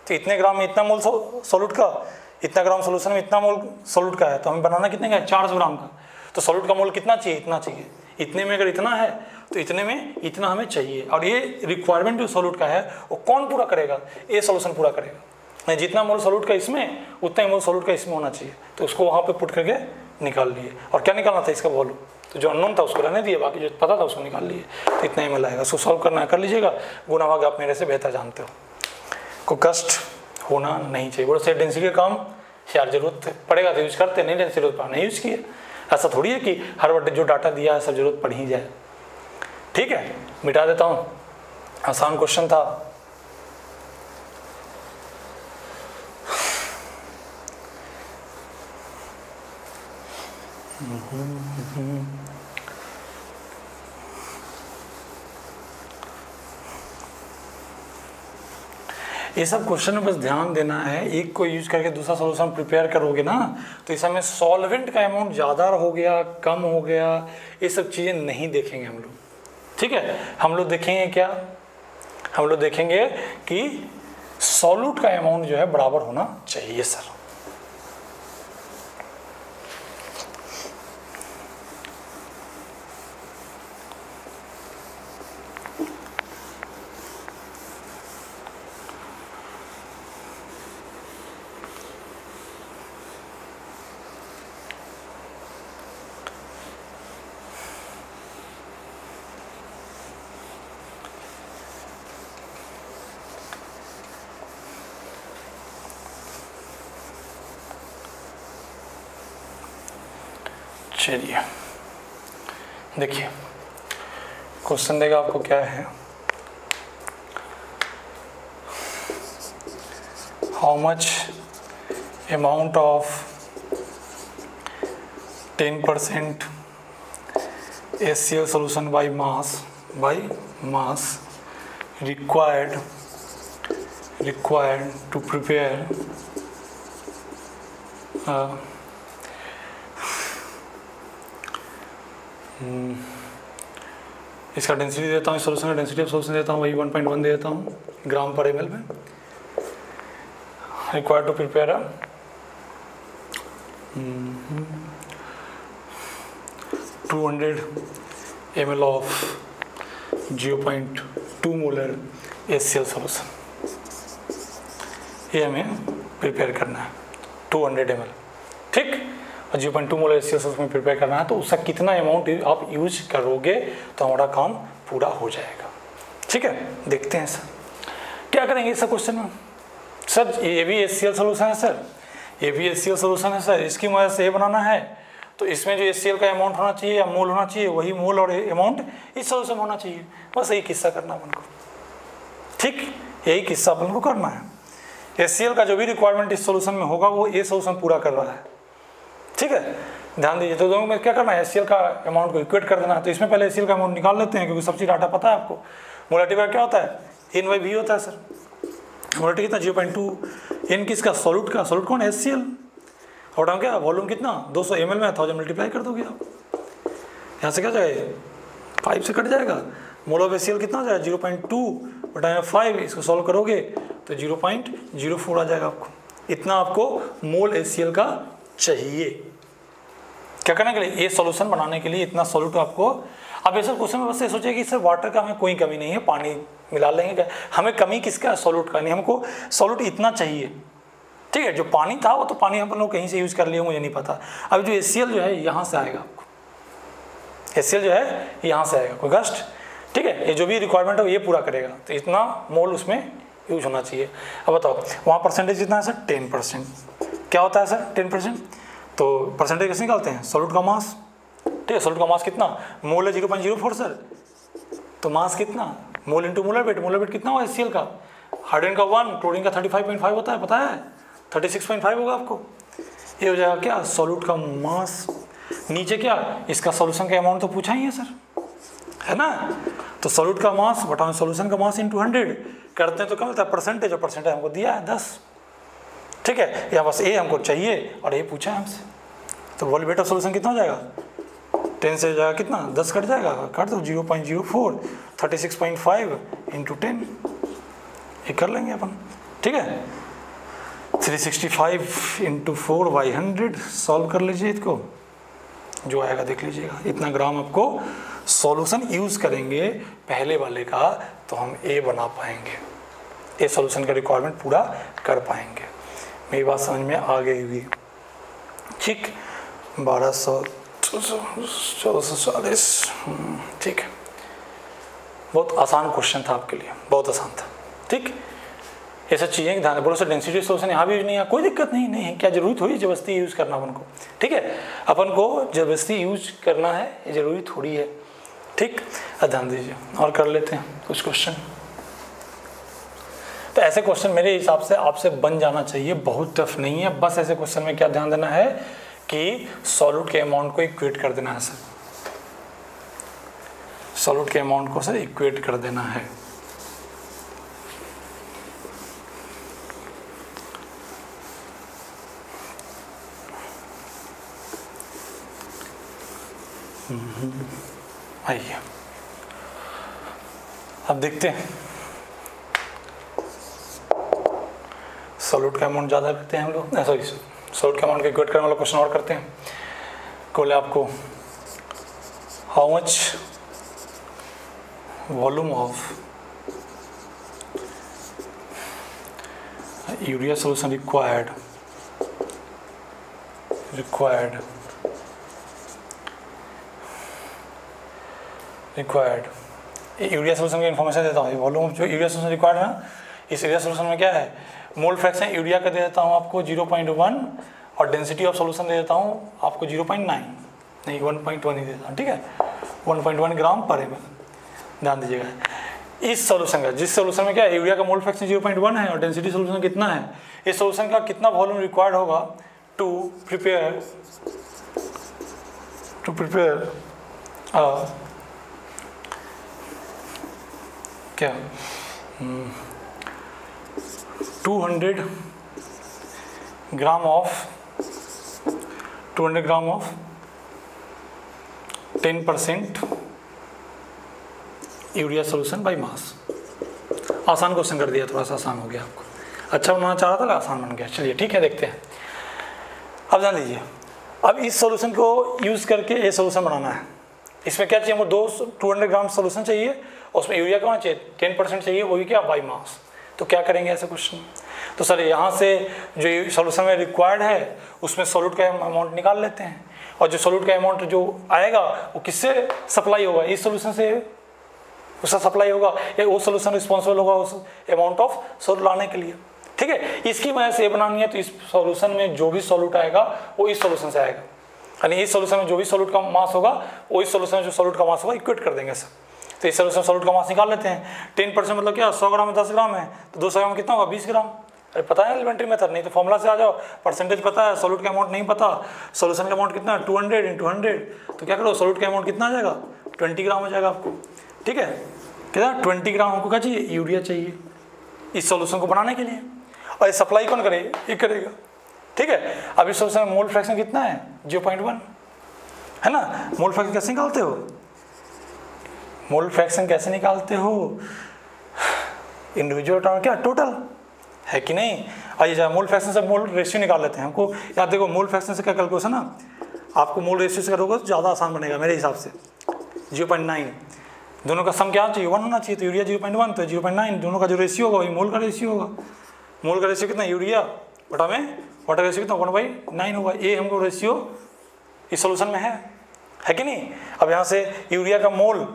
तो इतने ग्राम में इतना मोल सॉल्यूट का, इतना ग्राम सॉल्यूशन में इतना मोल सॉल्यूट का है, तो हमें बनाना कितने का है, 400 ग्राम का। तो सॉल्यूट का मोल कितना चाहिए, इतना चाहिए। इतने में अगर इतना है तो इतने में इतना हमें चाहिए। और ये रिक्वायरमेंट जो सॉल्यूट का है वो कौन पूरा करेगा, ये सॉल्यूशन पूरा करेगा। जितना मोल सॉल्यूट का इसमें उतना ही मोल सॉल्यूट का इसमें होना चाहिए। तो उसको वहाँ पे पुट करके निकाल लिए। और क्या निकालना था, इसका वॉल्यूम। तो जो अननोन था उसको रहने दिए, बाकी जो पता था उसको निकाल लिए। तो इतना ही मिल आएगा। उसको सॉल्व करना है कर लीजिएगा, गुना भाग आप मेरे से बेहतर जानते हो, को कष्ट होना नहीं चाहिए। बोलो सर डेंसिटी का काम यार जरूरत पड़ेगा तो यूज करते, नहीं डेंसिटी जरूरत नहीं यूज किए। ऐसा थोड़ी है कि हर वक्त जो डाटा दिया है सब जरूरत पड़ ही जाए। ठीक है, मिटा देता हूँ, आसान क्वेश्चन था। ये सब क्वेश्चन में बस ध्यान देना है, एक को यूज करके दूसरा सॉल्यूशन प्रिपेयर करोगे ना, तो इस समय सॉल्वेंट का अमाउंट ज़्यादा हो गया कम हो गया, ये सब चीज़ें नहीं देखेंगे हम लोग। ठीक है, हम लोग देखेंगे क्या, हम लोग देखेंगे कि सॉल्यूट का अमाउंट जो है बराबर होना चाहिए सर। चलिए देखिए, क्वेश्चन देगा आपको क्या है, how much amount of 10% HCl solution by mass required to prepare इसका डेंसिटी देता हूँ, इस सॉल्यूशन का डेंसिटी ऑफ सॉल्यूशन देता हूँ, वही 1.1 दे देता हूँ ग्राम पर ml में। Required to prepare 200 ml of 0.2 molar HCl solution, ये हमें प्रिपेयर करना है 200 ml। ठीक, 0.2 मोलर HCl सॉल्यूशन में प्रिपेयर करना है, तो उसका कितना अमाउंट आप यूज करोगे तो हमारा काम पूरा हो जाएगा। ठीक है, देखते हैं सर क्या करेंगे इस क्वेश्चन में। सर ये भी HCl सॉल्यूशन है सर, ये भी HCl सॉल्यूशन है सर, इसकी मदद से ये बनाना है, तो इसमें जो HCl का अमाउंट होना चाहिए या मोल होना चाहिए, वही मोल और अमाउंट इस सॉल्यूशन में होना चाहिए। बस यही किस्सा करना अपन को। ठीक, यही किस्सा अपन को करना है। HCl का जो भी रिक्वायरमेंट इस सॉल्यूशन में होगा वो ये सॉल्यूशन पूरा कर रहा है। ठीक है, ध्यान दीजिए। तो दोनों में क्या करना है, HCl का अमाउंट को इक्वेट कर देना है। तो इसमें पहले HCl का अमाउंट निकाल लेते हैं, क्योंकि सब चीज़ डाटा पता है आपको। मोलारिटी का क्या होता है, N/V होता है सर। मोलारिटी कितना 0.2, N किसका, सॉल्यूट का। सॉल्यूट कौन है, HCl। और डाउन क्या, वॉल्यूम कितना 200 ml में, 1000 मल्टीप्लाई कर दोगे आप, यहाँ से क्या जाएगा 5 से कट जाएगा। मोल ऑफ HCl कितना हो जाएगा 0.2 बटा 5, इसको सॉल्व करोगे तो 0.04 आ जाएगा आपको। इतना आपको मोल HCl का चाहिए क्या करने के लिए, ये सॉल्यूशन बनाने के लिए इतना सॉल्यूट आपको। अब ऐसा क्वेश्चन में बस ये सोचिए कि सर वाटर का हमें कोई कमी नहीं है, पानी मिला लेंगे क्या, हमें कमी किसका, सॉल्यूट का। नहीं, हमको सॉल्यूट इतना चाहिए। ठीक है, जो पानी था वो तो पानी हम लोग कहीं से यूज़ कर लिए, मुझे नहीं पता। अब जो HCl जो है यहाँ से आएगा आपको, HCl जो है यहाँ से आएगा, कोई कष्ट। ठीक है, ये जो भी रिक्वायरमेंट है ये पूरा करेगा, तो इतना मोल उसमें यूज होना चाहिए। अब बताओ वहाँ परसेंटेज कितना है सर, 10%। क्या होता है सर 10%, तो परसेंटेज कैसे निकालते हैं, सॉल्यूट का मास। ठीक है, सॉल्यूट का मास कितना, मोल है 0.04 सर, तो मास कितना, मोल इंटू मोलर वेट कितना हुआ HCl का, हाइड्रोजन का 1, क्लोरीन का 35.5 होता है, पता है 36.5 होगा आपको। ये हो जाएगा क्या, सॉल्यूट का मास। नीचे क्या, इसका सॉल्यूशन का अमाउंट तो पूछा ही है सर, है ना। तो सॉल्यूट का मास बटा सॉल्यूशन का मास इंटू 100 करते हैं तो क्या मिलता है, परसेंटेज, और परसेंटेज हमको दिया है 10। ठीक है, या बस ए हमको चाहिए और ये पूछा है हमसे। तो वॉल्यूमेट्रिक ऑफ सॉल्यूशन कितना हो जाएगा, 10 से जाएगा कितना, 10 कट जाएगा, काट दो 0.04, 36.5 इंटू 10, ये कर लेंगे अपन। ठीक है, 365 इंटू 4/100 सॉल्व कर लीजिए इसको, जो आएगा देख लीजिएगा। इतना ग्राम आपको सॉल्यूशन यूज़ करेंगे पहले वाले का, तो हम ए बना पाएंगे, ए सॉल्यूशन का रिक्वायरमेंट पूरा कर पाएंगे। मेरी बात समझ में आ गई होगी। ठीक, 1200 1440, ठीक है, बहुत आसान क्वेश्चन था आपके लिए, बहुत आसान था। ठीक, ये सब चीज़ें ध्यान बोलो सर, डेंसिटी सॉल्यूशन यहाँ भी नहीं है, कोई दिक्कत नहीं, नहीं क्या जरूरत हुई जबरदस्ती यूज़ करना अपन को। ठीक है, अपन को जबरदस्ती यूज करना है, ये जरूरी थोड़ी है। ठीक, ध्यान दीजिए और कर लेते हैं कुछ क्वेश्चन। तो ऐसे क्वेश्चन मेरे हिसाब से आपसे बन जाना चाहिए, बहुत टफ नहीं है। बस ऐसे क्वेश्चन में क्या ध्यान देना है कि सॉल्यूट के अमाउंट को इक्वेट कर देना है सर, सॉल्यूट के अमाउंट को सर इक्वेट कर देना है। आइए अब देखते हैं, सॉल्यूट का अमाउंट ज़्यादा करते हैं हम लोग, सॉरी सॉल्यूट का अमाउंट को इक्वेट करने वाला क्वेश्चन और करते हैं। बोले आपको how much volume of urea solution required urea solution की इन्फॉर्मेशन देता हूँ। वॉल्यूम जो यूरिया सॉल्यूशन रिक्वायर्ड है ना, इस यूरिया सॉल्यूशन में क्या है, मोल फ्रैक्शन यूरिया का दे देता हूँ आपको 0.1 और डेंसिटी ऑफ सॉल्यूशन दे देता हूँ आपको 0.9, नहीं 1.1 ही देता हूँ। ठीक है, 1.1 ग्राम पर एम एल। ध्यान दीजिएगा, इस सॉल्यूशन का, जिस सॉल्यूशन में क्या है, यूरिया का मोल फ्रैक्शन 0.1 है और डेंसिटी सॉल्यूशन कितना है, इस सॉल्यूशन का कितना वॉल्यूम रिक्वायर्ड होगा टू प्रिपेयर क्या 200 gram of 10% urea solution by mass. आसान क्वेश्चन कर दिया, थोड़ा सा आसान हो गया आपको, अच्छा बनाना चाह रहा था, आसान बन गया। चलिए ठीक है, देखते हैं। अब जान लीजिए, अब इस सॉल्यूशन को यूज़ करके ये सॉल्यूशन बनाना है। इसमें क्या चाहिए, हमको 200 ग्राम सॉल्यूशन चाहिए, उसमें यूरिया का होना चाहिए 10% चाहिए, वो भी क्या बाई मास। तो क्या करेंगे ऐसे क्वेश्चन, तो सर यहाँ से जो सॉल्यूशन में रिक्वायर्ड है उसमें सॉल्यूट का अमाउंट निकाल लेते हैं, और जो सॉल्यूट का अमाउंट जो आएगा वो किससे सप्लाई होगा, इस सॉल्यूशन से उसका सप्लाई होगा, या वो सॉल्यूशन रिस्पॉन्सिबल होगा उस अमाउंट ऑफ सॉल्यूट लाने के लिए। ठीक है, इसकी वजह से ये बनानी है, तो इस सॉल्यूशन में जो भी सॉल्यूट आएगा वो इस सॉल्यूशन से आएगा, यानी इस सॉल्यूशन में जो भी सॉल्यूट का मास होगा वो इस सॉल्यूशन में जो सॉल्यूट का मास होगा इक्वेट कर देंगे सर। तो इस सॉल्यूशन सॉल्यूट का मास निकाल लेते हैं। 10% मतलब क्या, 100 ग्राम में 10 ग्राम है, तो 200 ग्राम में कितना होगा, 20 ग्राम। अरे पता है एलिमेंट्री मेथड, नहीं तो फॉर्मूला से आ जाओ, परसेंटेज पता है, सॉल्यूट का अमाउंट नहीं पता, सॉल्यूशन का अमाउंट कितना है 200 × 100, तो क्या करो, सॉल्यूट का अमाउंट कितना आ जाएगा, 20 ग्राम हो जाएगा आपको। ठीक है, कितना 20 ग्राम हमको क्या चाहिए, यूरिया चाहिए इस सॉल्यूशन को बनाने के लिए, और सप्लाई कौन करे, ये करेगा। ठीक है, अब इस सॉल्यूशन में मोल फ्रैक्शन कितना है, 0.1 है ना। मोल फ्रैक्शन कैसे निकालते हो, मोल फ्रैक्शन कैसे निकालते हो, इंडिविजुअल टर्म क्या टोटल है कि नहीं। आइए जा मोल फ्रैक्शन से मोल रेशियो निकाल लेते हैं। हमको याद देखो, मोल फ्रैक्शन से क्या कैलकुलेशन ना, आपको मोल रेशियो से करोगे तो ज़्यादा आसान बनेगा मेरे हिसाब से। 0.9 दोनों का सम क्या चाहिए, 1 होना चाहिए, तो यूरिया 0.1 तो 0.9, दोनों का जो रेशियो होगा वही मोल का रेशियो होगा। मोल का रेशियो कितना, यूरिया बटा में वाटर रेशियो कितना, 1/9 होगा। ये हमको रेशियो इस सॉल्यूशन में है कि नहीं। अब यहाँ से यूरिया का मोल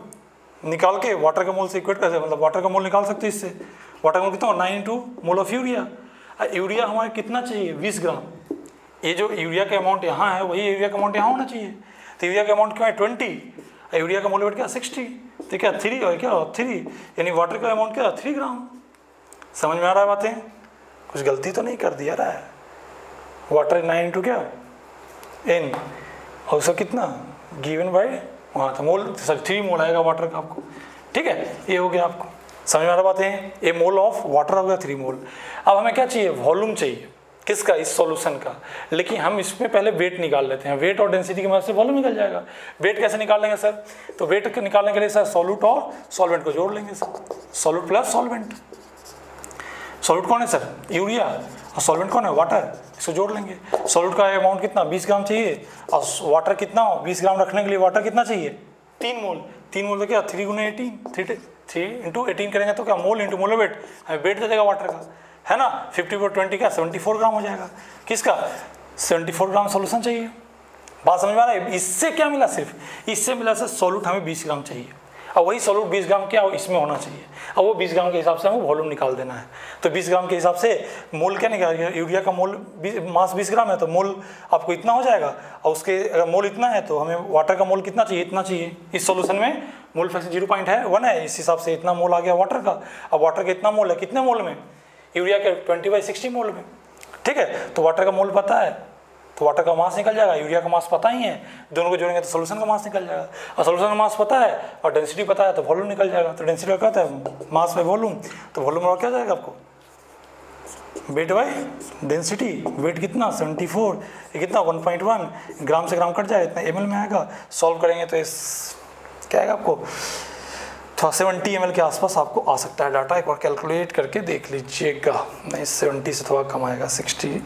निकाल के वाटर का मोल से इक्वेट कर, मतलब वाटर का मोल निकाल सकते हैं इससे। वाटर का मोल कितना, 9 × मोल ऑफ यूरिया। यूरिया हमारे कितना चाहिए, 20 ग्राम। ये जो यूरिया का अमाउंट यहाँ है वही यूरिया का अमाउंट यहाँ होना चाहिए। तो यूरिया का अमाउंट क्या है 20, यूरिया का मोल वेट क्या 60, तो क्या 3 और क्या 3, यानी वाटर का अमाउंट क्या 3 ग्राम। समझ में आ रहा है बातें, कुछ गलती तो नहीं कर दिया रहा है, वाटर 9 इंटू क्या n, और उसका कितना गिवन बाय वहाँ था मोल, 3 मोल आएगा वाटर का आपको। ठीक है, ये हो गया आपको समझ में आ रहा बात है। ए मोल ऑफ वाटर हो गया 3 मोल। अब हमें क्या चाहिए, वॉल्यूम चाहिए किसका, इस सॉल्यूशन का। लेकिन हम इसमें पहले वेट निकाल लेते हैं, वेट और डेंसिटी की मदद से वॉल्यूम निकल जाएगा। वेट कैसे निकालेंगे सर, तो वेट निकालने के लिए सर सॉल्यूट और सॉल्वेंट को जोड़ लेंगे sir, solute plus solvent. Solute कौन है सर, यूरिया, और सॉल्वेंट कौन है, वाटर, इसको जोड़ लेंगे। सॉल्यूट का अमाउंट कितना 20 ग्राम चाहिए, और वाटर कितना हो 20 ग्राम रखने के लिए वाटर कितना चाहिए 3 मोल। 3 मोल तो क्या 3 × 18, 3 इंटू 18 करेंगे तो क्या मोल इंटू मोल वेट, हमें वेट दे देगा वाटर का, है ना। 50/20 क्या 74 ग्राम हो जाएगा, किसका 74 ग्राम सोल्यूशन चाहिए। बात समझ में आ रहा है। इससे क्या मिला, सिर्फ इससे मिला सर सॉल्यूट हमें 20 ग्राम चाहिए, और वही सॉल्यूट 20 ग्राम क्या इसमें होना चाहिए, और वो 20 ग्राम के हिसाब से हमें वॉल्यूम निकाल देना है। तो 20 ग्राम के हिसाब से मोल क्या निकालेगा, यूरिया का मोल मास 20 ग्राम है तो मोल आपको इतना हो जाएगा, और उसके अगर मोल इतना है तो हमें वाटर का मोल कितना चाहिए, इतना चाहिए। इस सॉल्यूशन में मोल फ्रैक्शन 0.1 है, इस हिसाब से इतना मोल आ गया वाटर का। अब वाटर का इतना मोल है, कितने मोल में, यूरिया के 20/60 मोल में। ठीक है, तो वाटर का मोल पता है तो वाटर का मास निकल जाएगा, यूरिया का मास पता ही है, दोनों को जोड़ेंगे तो सॉल्यूशन का मास निकल जाएगा, और सॉल्यूशन का मास पता है और डेंसिटी पता है तो वॉल्यूम निकल जाएगा। तो डेंसिटी क्या होता है, मास बाय वॉल्यूम, तो वॉल्यूम और क्या जाएगा आपको, वेट बाय डेंसिटी। वेट कितना 74, ये कितना 1.1, ग्राम से ग्राम कट जाएगा, इतना ml में आएगा। सॉल्व करेंगे तो इस क्या आएगा आपको, थोड़ा 70 ml के आसपास आपको आ सकता है डाटा, एक बार कैलकुलेट करके देख लीजिएगा। नहीं 70 से थोड़ा कम आएगा, 68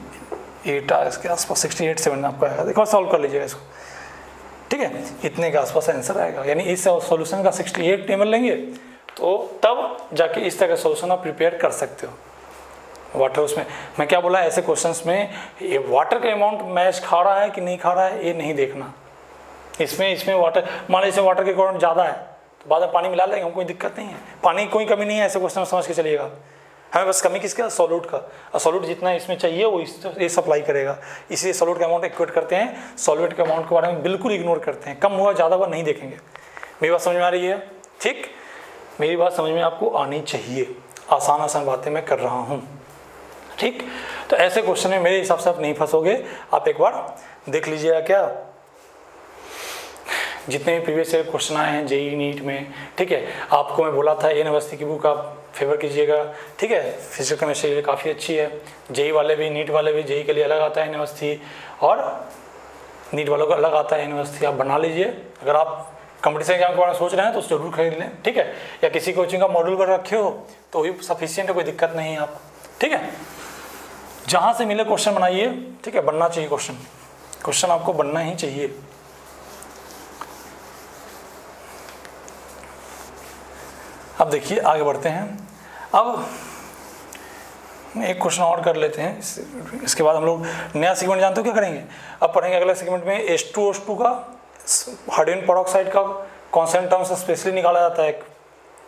इसके आसपास, 68-7 आपको आएगा, एक बार सॉल्व कर लीजिएगा इसको। ठीक है, इतने के आसपास आंसर आएगा, यानी इस सॉल्यूशन का 68 ml लेंगे तो तब जाके इस तरह का सॉल्यूशन आप प्रिपेयर कर सकते हो। वाटर उसमें मैं क्या बोला, ऐसे क्वेश्चंस में ये वाटर का अमाउंट मैच खा रहा है कि नहीं खा रहा है ये नहीं देखना। इसमें वाटर, मान लीजिए वाटर के अमाउंट ज़्यादा है तो बाद में पानी मिला लेंगे, हमको कोई दिक्कत नहीं है, पानी कोई कमी नहीं है, ऐसे क्वेश्चन समझ के चलिएगा। हमें बस कमी किसका, सॉल्यूट का, और सॉल्यूट जितना इसमें चाहिए वो ये सप्लाई करेगा, इसलिए सॉल्यूट का अमाउंट इक्वेट करते हैं, सॉल्वेट के अमाउंट के बारे में बिल्कुल इग्नोर करते हैं, कम हुआ ज़्यादा हुआ नहीं देखेंगे। मेरी बात समझ में आ रही है, ठीक, मेरी बात समझ में आपको आनी चाहिए, आसान बातें मैं कर रहा हूँ। ठीक, तो ऐसे क्वेश्चन में मेरे हिसाब से आप नहीं फंसोगे। आप एक बार देख लीजिएगा क्या, जितने भी प्रीवियस ईयर क्वेश्चन आए हैं जेई नीट में, ठीक है, आपको मैं बोला था एन अवस्थी की बुक आप फेवर कीजिएगा। ठीक है, फिजिकल केमिस्ट्री काफ़ी अच्छी है, जेई वाले भी नीट वाले भी, जेई के लिए अलग आता है एन अवस्थी और नीट वालों का अलग आता है एन अवस्थी, आप बना लीजिए। अगर आप कंपटीशन एग्जाम के बारे में सोच रहे हैं तो जरूर खरीद लें। ठीक है, या किसी कोचिंग का मॉड्यूल कर रखे हो तो भी सफिशियंट है, कोई दिक्कत नहीं है आपको। ठीक है, जहाँ से मिले क्वेश्चन बनाइए। ठीक है, बनना चाहिए क्वेश्चन आपको बनना ही चाहिए। अब देखिए आगे बढ़ते हैं। अब एक क्वेश्चन और कर लेते हैं, इसके बाद हम लोग नया सेगमेंट जानते हो क्या करेंगे। अब पढ़ेंगे अगले सेगमेंट में H2O2 का हाइड्रोजन पेरोक्साइड का कॉन्सेंट टर्म से स्पेशली निकाला जाता है।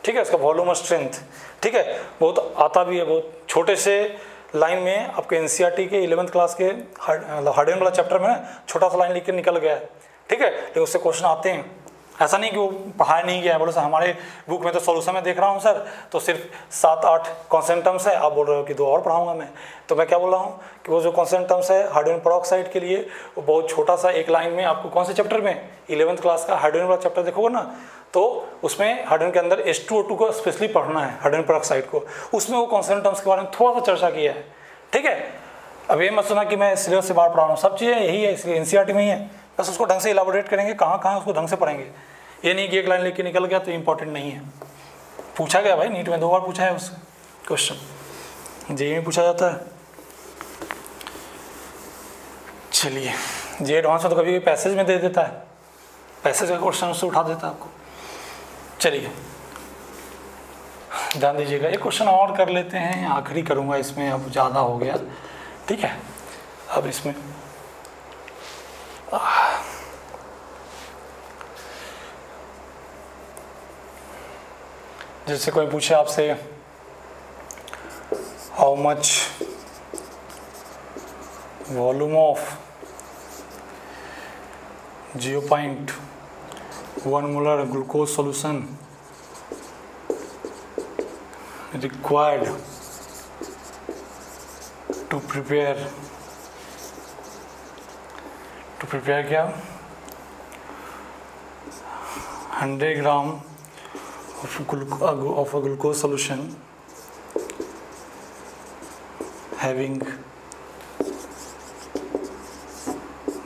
ठीक है, इसका वॉल्यूम और स्ट्रेंथ। ठीक है, बहुत आता भी है, बहुत छोटे से लाइन में आपके NCERT के 11th क्लास के हाइड्रोजन वाला चैप्टर में ना छोटा सा लाइन लिख के निकल गया है। ठीक है, लेकिन उससे क्वेश्चन आते हैं, ऐसा नहीं कि वो पढ़ाया नहीं गया है। बोलो सर हमारे बुक में तो सॉल्यूशन में देख रहा हूँ सर, तो सिर्फ 7-8 कॉन्सेंट टर्म्स है, आप बोल रहे हो कि 2 और पढ़ाऊंगा मैं। तो मैं क्या बोल रहा हूँ कि वो जो कॉन्सेंट टर्म्स है हाइड्रोजन पेरोक्साइड के लिए, वो बहुत छोटा सा एक लाइन में आपको कौन से चैप्टर में 11th क्लास का हाइड्रोजन वाला चैप्टर देखोगे ना, तो उसमें हाइड्रोजन के अंदर H2O2 को स्पेशली पढ़ना है, हाइड्रोजन पेरोक्साइड को, उसमें वो कॉन्सेंट टर्म्स के बारे में थोड़ा सा चर्चा किया है। ठीक है, अब ये मत सुना कि मैं सिलेबस से बाहर पढ़ा रहा हूँ, सब चीज़ें यही है, इसलिए NCERT में ही है, बस उसको ढंग से इलाबोरेट करेंगे, कहाँ कहाँ उसको ढंग से पढ़ेंगे। ये नहीं कि एक लाइन लेके निकल गया तो इंपॉर्टेंट नहीं है। पूछा गया भाई, नीट में 2 बार पूछा है उससे क्वेश्चन, जेईई में पूछा जाता है। चलिए, जे एडवांस में तो कभी पैसेज में दे देता है, पैसेज का क्वेश्चन उससे उठा देता है आपको। चलिए ध्यान दीजिएगा, एक क्वेश्चन और कर लेते हैं, आखिरी करूँगा इसमें, अब ज़्यादा हो गया। ठीक है, अब इसमें जैसे कोई पूछे आपसे how much volume of 0.1 molar glucose solution required to prepare to prepare क्या 100 ग्राम of a glucose solution having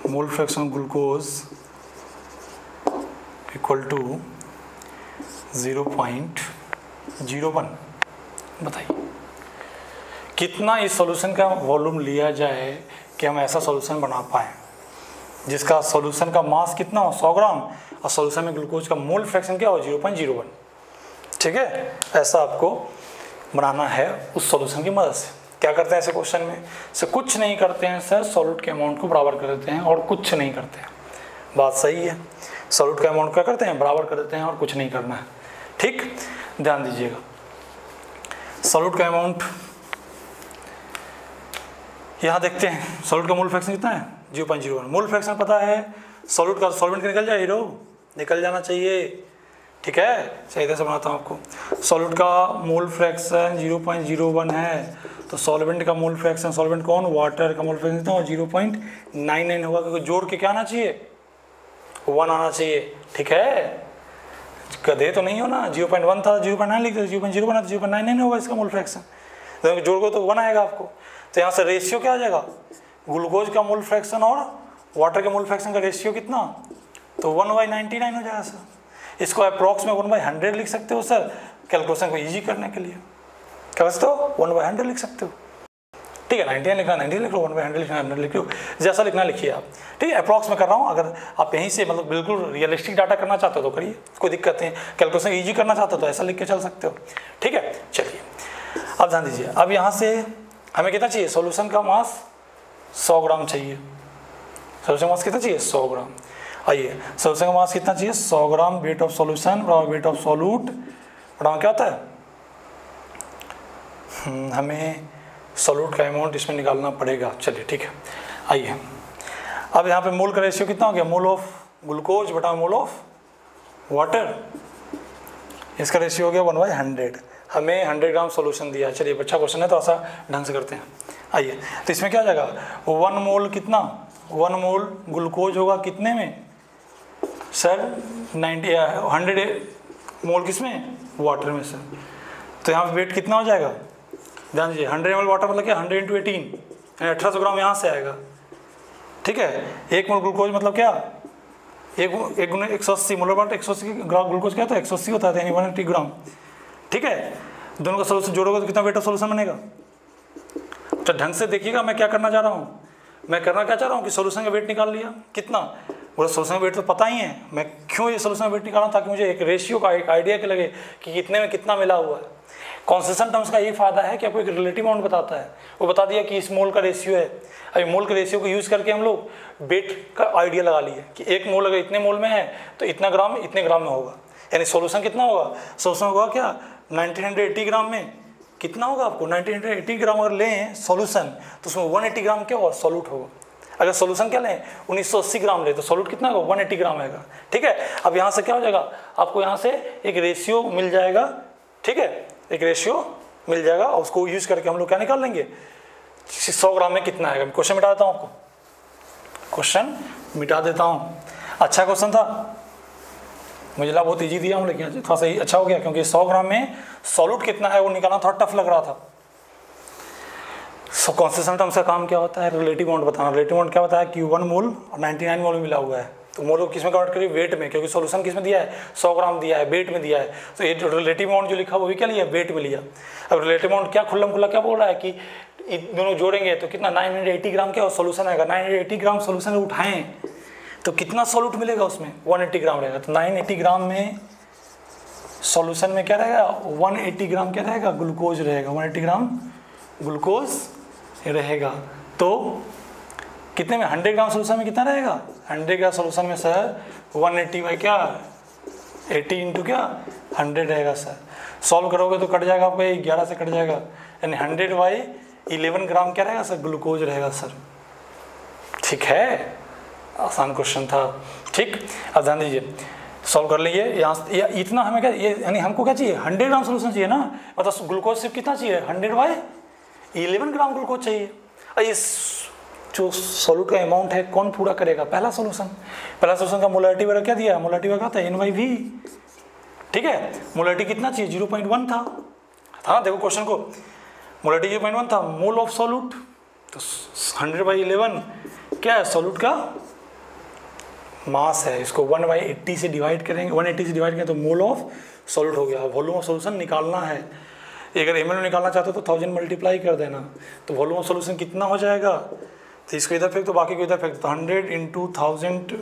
mole fraction of glucose equal to 0.01। बताइए कितना इस सॉल्यूशन का वॉल्यूम लिया जाए कि हम ऐसा सॉल्यूशन बना पाएँ जिसका सॉल्यूशन का मास कितना हो 100 ग्राम और सॉल्यूशन में ग्लूकोज का मोल फ्रैक्शन क्या हो 0.01। ठीक है, ऐसा आपको बनाना है उस सॉल्यूशन की मदद से। क्या करते हैं ऐसे क्वेश्चन में से कुछ नहीं करते हैं सर, सॉल्यूट के अमाउंट को बराबर कर देते हैं और कुछ नहीं करते हैं। बात सही है, सॉल्यूट का अमाउंट क्या करते हैं बराबर कर देते हैं और कुछ नहीं करना है। ठीक, ध्यान दीजिएगा सॉल्यूट का अमाउंट यहाँ देखते हैं। सॉल्यूट का मोल फ्रैक्शन कितना है 0.01। मोल फ्रैक्शन पता है सॉल्यूट का, सॉल्वेंट निकल जाए हीरो, निकल जाना चाहिए। ठीक है, सही तरह से बनाता हूँ आपको। सॉल्यूट का मोल फ्रैक्शन 0.01 है तो सॉल्वेंट का मोल फ्रैक्शन, सॉल्वेंट कौन वाटर का मोल फ्रैक्शन कितना हो 0.99 होगा, क्योंकि जोड़ के क्या आना चाहिए 1 आना चाहिए। ठीक है, गधे तो नहीं हो ना, 0.1 था 0.9 लिख दो, 0.01 है तो 0.99 होगा इसका मोल फ्रैक्शन, तो जोड़ को तो 1 आएगा आपको। तो यहाँ से रेशियो क्या आ जाएगा ग्लूकोज का मोल फ्रैक्शन और वाटर के मोल फ्रैक्शन का रेशियो कितना, तो 1/99 हो जाएगा सर। इसको अप्रॉक्स में 1/100 लिख सकते हो सर, कैलकुलेशन को इजी करने के लिए क्या कर सकते हो 1/100 लिख सकते हो। ठीक है, 99 लिखना 90 लिख लो, 1/100 लिखना 100 लिख लो, जैसा लिखना लिखिए आप। ठीक है, अप्रॉक्स में कर रहा हूँ, अगर आप यहीं से मतलब बिल्कुल रियलिस्टिक डाटा करना चाहते हो तो करिए, कोई दिक्कत नहीं। कैलकुलेशन ईजी करना चाहते हो तो ऐसा लिख के चल सकते हो। ठीक है, चलिए अब ध्यान दीजिए। अब यहाँ से हमें कितना चाहिए, सॉल्यूशन का मास 100 ग्राम चाहिए। सॉल्यूशन मास कितना चाहिए 100 ग्राम। आइए सॉल्यूशन का मास कितना चाहिए 100 ग्राम, वेट ऑफ सॉल्यूशन और वेट ऑफ सॉल्यूट बड़ा क्या होता है, हमें सॉल्यूट का अमाउंट इसमें निकालना पड़ेगा। चलिए ठीक है, आइए अब यहाँ पे मोल का रेशियो कितना हो गया, मोल ऑफ ग्लूकोज बटा मोल ऑफ वाटर, इसका रेशियो हो गया 1/100। हमें 100 ग्राम सॉल्यूशन दिया है। चलिए अच्छा क्वेश्चन है, तो ऐसा ढंग से करते हैं। आइए तो इसमें क्या हो जाएगा 1 मोल कितना, 1 मोल ग्लूकोज होगा कितने में सर 100 मोल किसमें वाटर में सर। तो यहाँ पे वेट कितना हो जाएगा, ध्यान दीजिए 100 ml वाटर मतलब क्या 100 × 18 यानी 1800 ग्राम यहाँ से आएगा। ठीक है, 1 मोल ग्लूकोज मतलब क्या 1 गुना 180 मोलर वाटर 180 ग्राम ग्लूकोज क्या होता है 180 होता है यानी 180 ग्राम। ठीक है, दोनों का सॉल्यूशन जोड़ोगे तो कितना वेट ऑफ सॉल्यूशन बनेगा। तो ढंग से देखिएगा मैं क्या करना चाह रहा हूँ, मैं करना क्या चाह रहा हूँ कि सॉल्यूशन का वेट निकाल लिया कितना, वो सॉल्यूशन का वेट तो पता ही है, मैं क्यों ये सॉल्यूशन का वेट निकाल रहा हूँ ताकि मुझे एक रेशियो का एक आइडिया के लगे कि कितने में कितना मिला हुआ है। कॉन्सेशन टर्म्स का ये फायदा है कि आपको एक रिलेटिव अमाउंट बताता है, वो बता दिया कि इस मोल का रेशियो है। अभी मोल के रेशियो को यूज़ करके हम लोग वेट का आइडिया लगा लिए कि 1 मोल अगर इतने मोल में है तो इतना ग्राम इतने ग्राम में होगा, यानी सॉल्यूशन कितना होगा, सॉल्यूशन होगा क्या 1980 ग्राम में कितना होगा आपको 1980 ग्राम अगर लें सॉल्यूशन तो उसमें 180 ग्राम क्या होगा सॉल्यूट होगा। अगर सॉल्यूशन क्या लें 1980 ग्राम ले तो सॉल्यूट कितना होगा 180 ग्राम आएगा। ठीक है, अब यहाँ से क्या हो जाएगा आपको यहाँ से एक रेशियो मिल जाएगा। ठीक है, एक रेशियो मिल जाएगा और उसको यूज करके हम लोग क्या निकाल लेंगे 100 ग्राम में कितना आएगा। क्वेश्चन मिटा देता हूँ, आपको क्वेश्चन मिटा देता हूँ। अच्छा क्वेश्चन था, मुझे लगा बहुत इजी दिया हूँ लेकिन थोड़ा सा अच्छा हो गया क्योंकि 100 ग्राम में सॉल्यूट कितना है वो निकालना थोड़ा टफ लग रहा था। सो कॉन्सेशन टर्म्स का काम क्या होता है रिलेटिव अमाउंट बताना। रिलेटिव अमाउंट क्या बताया कि 1 मोल और 99 मोल में मिला हुआ है, तो मोल को किस में कन्वर्ट करिए वेट में, क्योंकि सॉल्यूशन किस में दिया है 100 ग्राम दिया है, वेट में दिया है। तो ये रिलेटिव अमाउंट जो लिखा वो भी क्या लिया वेट में लिया। अब रिलेटिव अमाउंट क्या खुल्लम खुल्ला क्या बोल रहा है कि दोनों जोड़ेंगे तो कितना 980 ग्राम क्या सॉल्यूशन आएगा। 980 ग्राम सॉल्यूशन उठाएं तो कितना सॉल्यूट मिलेगा उसमें 180 ग्राम रहेगा। तो 980 ग्राम में सॉल्यूशन में क्या रहेगा 180 ग्राम क्या रहेगा ग्लूकोज रहेगा, 180 ग्राम ग्लूकोज रहेगा। तो कितने में 100 ग्राम सॉल्यूशन में कितना रहेगा 100 ग्राम सॉल्यूशन में सर 180 बाई क्या 80 इंटू क्या 100 रहेगा सर। सॉल्व करोगे तो कट जाएगा आपका 11 से कट जाएगा, यानी 100 बाई 11 ग्राम क्या रहेगा सर ग्लूकोज रहेगा सर। ठीक है, आसान क्वेश्चन था। ठीक, अब ध्यान दीजिए सॉल्व कर लीजिए। यहाँ इतना हमें क्या ये यानी हमको क्या चाहिए 100 ग्राम सोल्यूशन चाहिए ना, मतलब ग्लूकोज सिर्फ कितना चाहिए 100 बाई 11 ग्राम ग्लूकोज चाहिए। और ये जो सॉल्यूट का अमाउंट है कौन पूरा करेगा, पहला सॉल्यूशन का मोलैरिटी वगैरह क्या दिया है, मोलैरिटी वगैरह था n/v, ठीक है। मोलैरिटी कितना चाहिए, 0.1 था ना, देखो क्वेश्चन को, मोलैरिटी 0.1 था, मोल ऑफ सॉल्यूट, तो 100/11 क्या है, सॉल्यूट का मास है, इसको 1/80 से डिवाइड करेंगे, 180 से डिवाइड करें तो मोल ऑफ सॉल्यूट हो गया। वॉल्यूम ऑफ सॉल्यूशन निकालना है, अगर ml में निकालना चाहते हो तो 1000 मल्टीप्लाई कर देना, तो वॉल्यूम ऑफ सॉल्यूशन कितना हो जाएगा, तो इसको इधर फेंक तो बाकी को इधर फेंक, तो 100 × 1000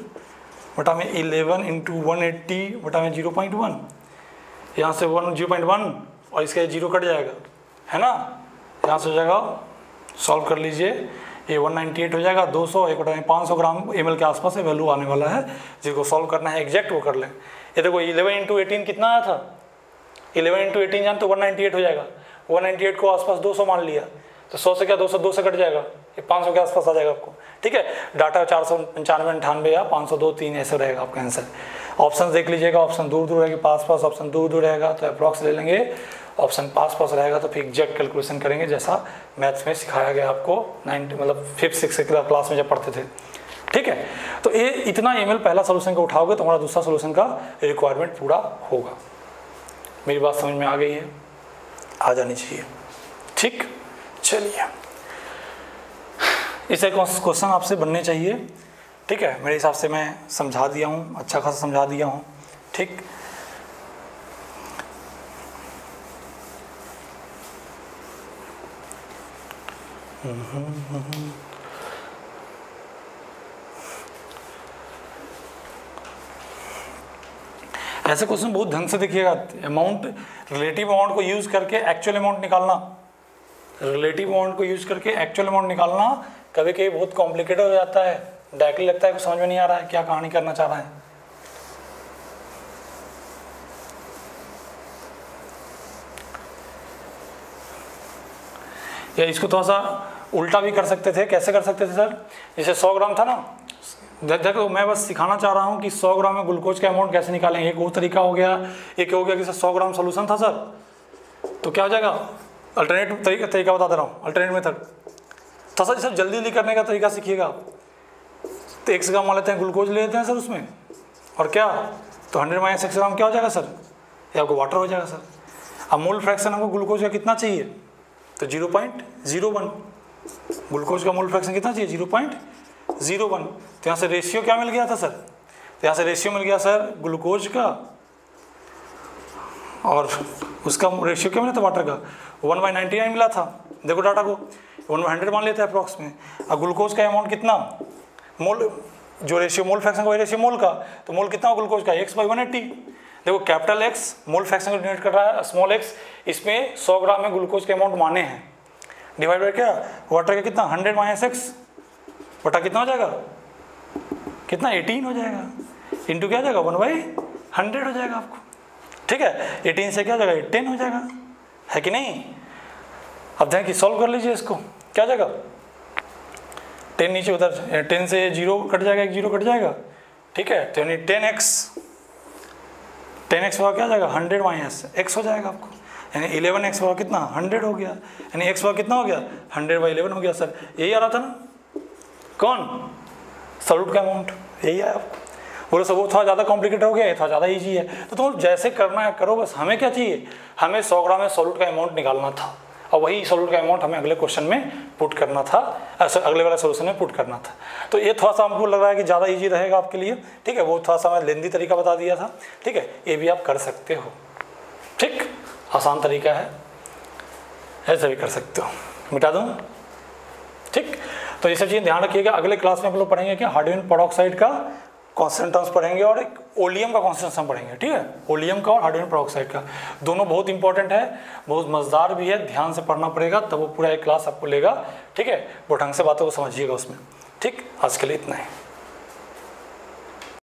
बटा में 11 × 180 बटा में 0.1, यहाँ से 0.1 और इसका 0 कट जाएगा, है ना, यहाँ से हो जाएगा, सॉल्व कर लीजिए, ये 198 हो जाएगा, 200 1 बटा में 500 ग्राम ml के आसपास है वैल्यू आने वाला है, जिसको सॉल्व करना है एग्जैक्ट वो कर लें। ये देखो 11 × 18 कितना आया था, 11 × 18 जान तो 198 हो जाएगा, 198 को आसपास 200 मान लिया, तो 100 से क्या 200 2 से कट जाएगा, ये 500 के आसपास आ जाएगा आपको, ठीक है। डाटा 495 98 या 502 3 ऐसे रहेगा आपका आंसर। ऑप्शन देख लीजिएगा, ऑप्शन दूर दूर रहेगा, पास पास ऑप्शन दूर दूर रहेगा तो अप्रॉक्स ले लेंगे, ऑप्शन पास पास रहेगा तो फिर एग्जैक्ट कैलकुलेशन करेंगे, जैसा मैथ्स में सिखाया गया आपको 90 मतलब 5th 6th क्लास में जब पढ़ते थे, ठीक है। तो ये इतना ml पहला सोल्यूशन का उठाओगे तो हमारा दूसरा सोल्यूशन का रिक्वायरमेंट पूरा होगा। मेरी बात समझ में आ गई है, आ जानी चाहिए, ठीक। चलिए, इसे क्वेश्चन आपसे बनने चाहिए, ठीक है। मेरे हिसाब से मैं समझा दिया हूँ, अच्छा खासा समझा दिया हूँ, ठीक। ऐसे क्वेश्चन बहुत ढंग से देखिएगा, अमाउंट रिलेटिव अमाउंट को यूज करके एक्चुअल अमाउंट निकालना, रिलेटिव अमाउंट को यूज करके एक्चुअल अमाउंट निकालना कभी कभी बहुत कॉम्प्लिकेटेड हो जाता है, डायरेक्टली लगता है कि समझ में नहीं आ रहा है क्या कहानी करना चाह रहा है। या इसको थोड़ा सा उल्टा भी कर सकते थे, कैसे कर सकते थे सर, जैसे 100 ग्राम था ना, देखो मैं बस सिखाना चाह रहा हूँ कि 100 ग्राम में ग्लूकोज का अमाउंट कैसे निकालेंगे। एक वो तरीका हो गया, एक हो गया कि सर 100 ग्राम सोल्यूशन था सर, तो क्या हो जाएगा, अल्टरनेट तरीका बता दे रहा हूँ, अल्टरनेट मेथड। तो सर सर जल्दी करने का तरीका सीखिएगा आप, तो 100 ग्राम मान लेते हैं, ग्लूकोज ले लेते हैं सर उसमें, और क्या तो 100 - 100 ग्राम क्या हो जाएगा सर, ये आपको वाटर हो जाएगा सर। अब मोल फ्रैक्शन हमको ग्लूकोज का कितना चाहिए, तो 0.01, ग्लूकोज का मोल फ्रैक्शन कितना चाहिए, 0.01। तो यहाँ से रेशियो क्या मिल गया था सर, तो यहाँ से रेशियो मिल गया सर ग्लूकोज का, और उसका रेशियो क्या मिला था वाटर का, 1/99 मिला था। देखो डाटा को 1/100 मान लेते हैं अप्रॉक्स में। अब ग्लूकोज का अमाउंट कितना, मोल जो रेशियो मोल फ्रैक्शन का वही रेशियो मोल का, तो मोल कितना हो ग्लूकोज का, x/180। देखो कैपिटल X मोल फ्रैक्शन को डिनोट कर रहा है, स्मॉल x इसमें 100 ग्राम में ग्लूकोज के अमाउंट माने हैं, डिवाइड बाय क्या वाटर का कितना 100 - x बटा कितना हो जाएगा, कितना 18 हो जाएगा, इंटू क्या हो जाएगा 1/100 हो जाएगा आपको, ठीक है। 18 से क्या हो जाएगा 10 हो जाएगा, है कि नहीं। अब ध्यान कि सॉल्व कर लीजिए इसको, क्या हो जाएगा 10 नीचे उधर, 10 से 0 कट जाएगा, एक 0 कट जाएगा, ठीक है। तो यानी 10x हुआ क्या हो जाएगा 100 - x हो जाएगा आपको, यानी 11x हुआ कितना 100 हो गया, यानी x हुआ कितना हो गया 100/11 हो गया सर। यही आ रहा था ना, कौन सॉल्यूट का अमाउंट, यही है आपको। बोलो सब वो थोड़ा ज़्यादा कॉम्प्लिकेटेड हो गया, ये थोड़ा ज़्यादा ईजी है, तो तुम जैसे करना है करो, बस हमें क्या चाहिए, हमें 100 ग्राम में सॉल्यूट का अमाउंट निकालना था, और वही सॉल्यूट का अमाउंट हमें अगले क्वेश्चन में पुट करना था, अगले वाले सोल्यूशन में पुट करना था। तो ये थोड़ा सा हमको लग रहा है कि ज़्यादा ईजी रहेगा आपके लिए, ठीक है। वो थोड़ा सा मैं लेंदी तरीका बता दिया था, ठीक है, ये भी आप कर सकते हो, ठीक, आसान तरीका है, ऐसे भी कर सकते हो। मिटा दूँ, ठीक। तो ये सब चीज़ें ध्यान रखिएगा। अगले क्लास में हम लोग पढ़ेंगे क्या, हाइड्रोजन पेरोक्साइड का कॉन्स्टेंट टर्म्स पढ़ेंगे, और एक ओलियम का कॉन्स्टेंट टर्म पढ़ेंगे, ठीक है। ओलियम का और हाइड्रोजन पेरोक्साइड का, दोनों बहुत इंपॉर्टेंट है, बहुत मजेदार भी है, ध्यान से पढ़ना पड़ेगा तब वो पूरा एक क्लास आपको लेगा, ठीक है। वो ढंग से बातों को समझिएगा उसमें, ठीक। आज के लिए इतना है।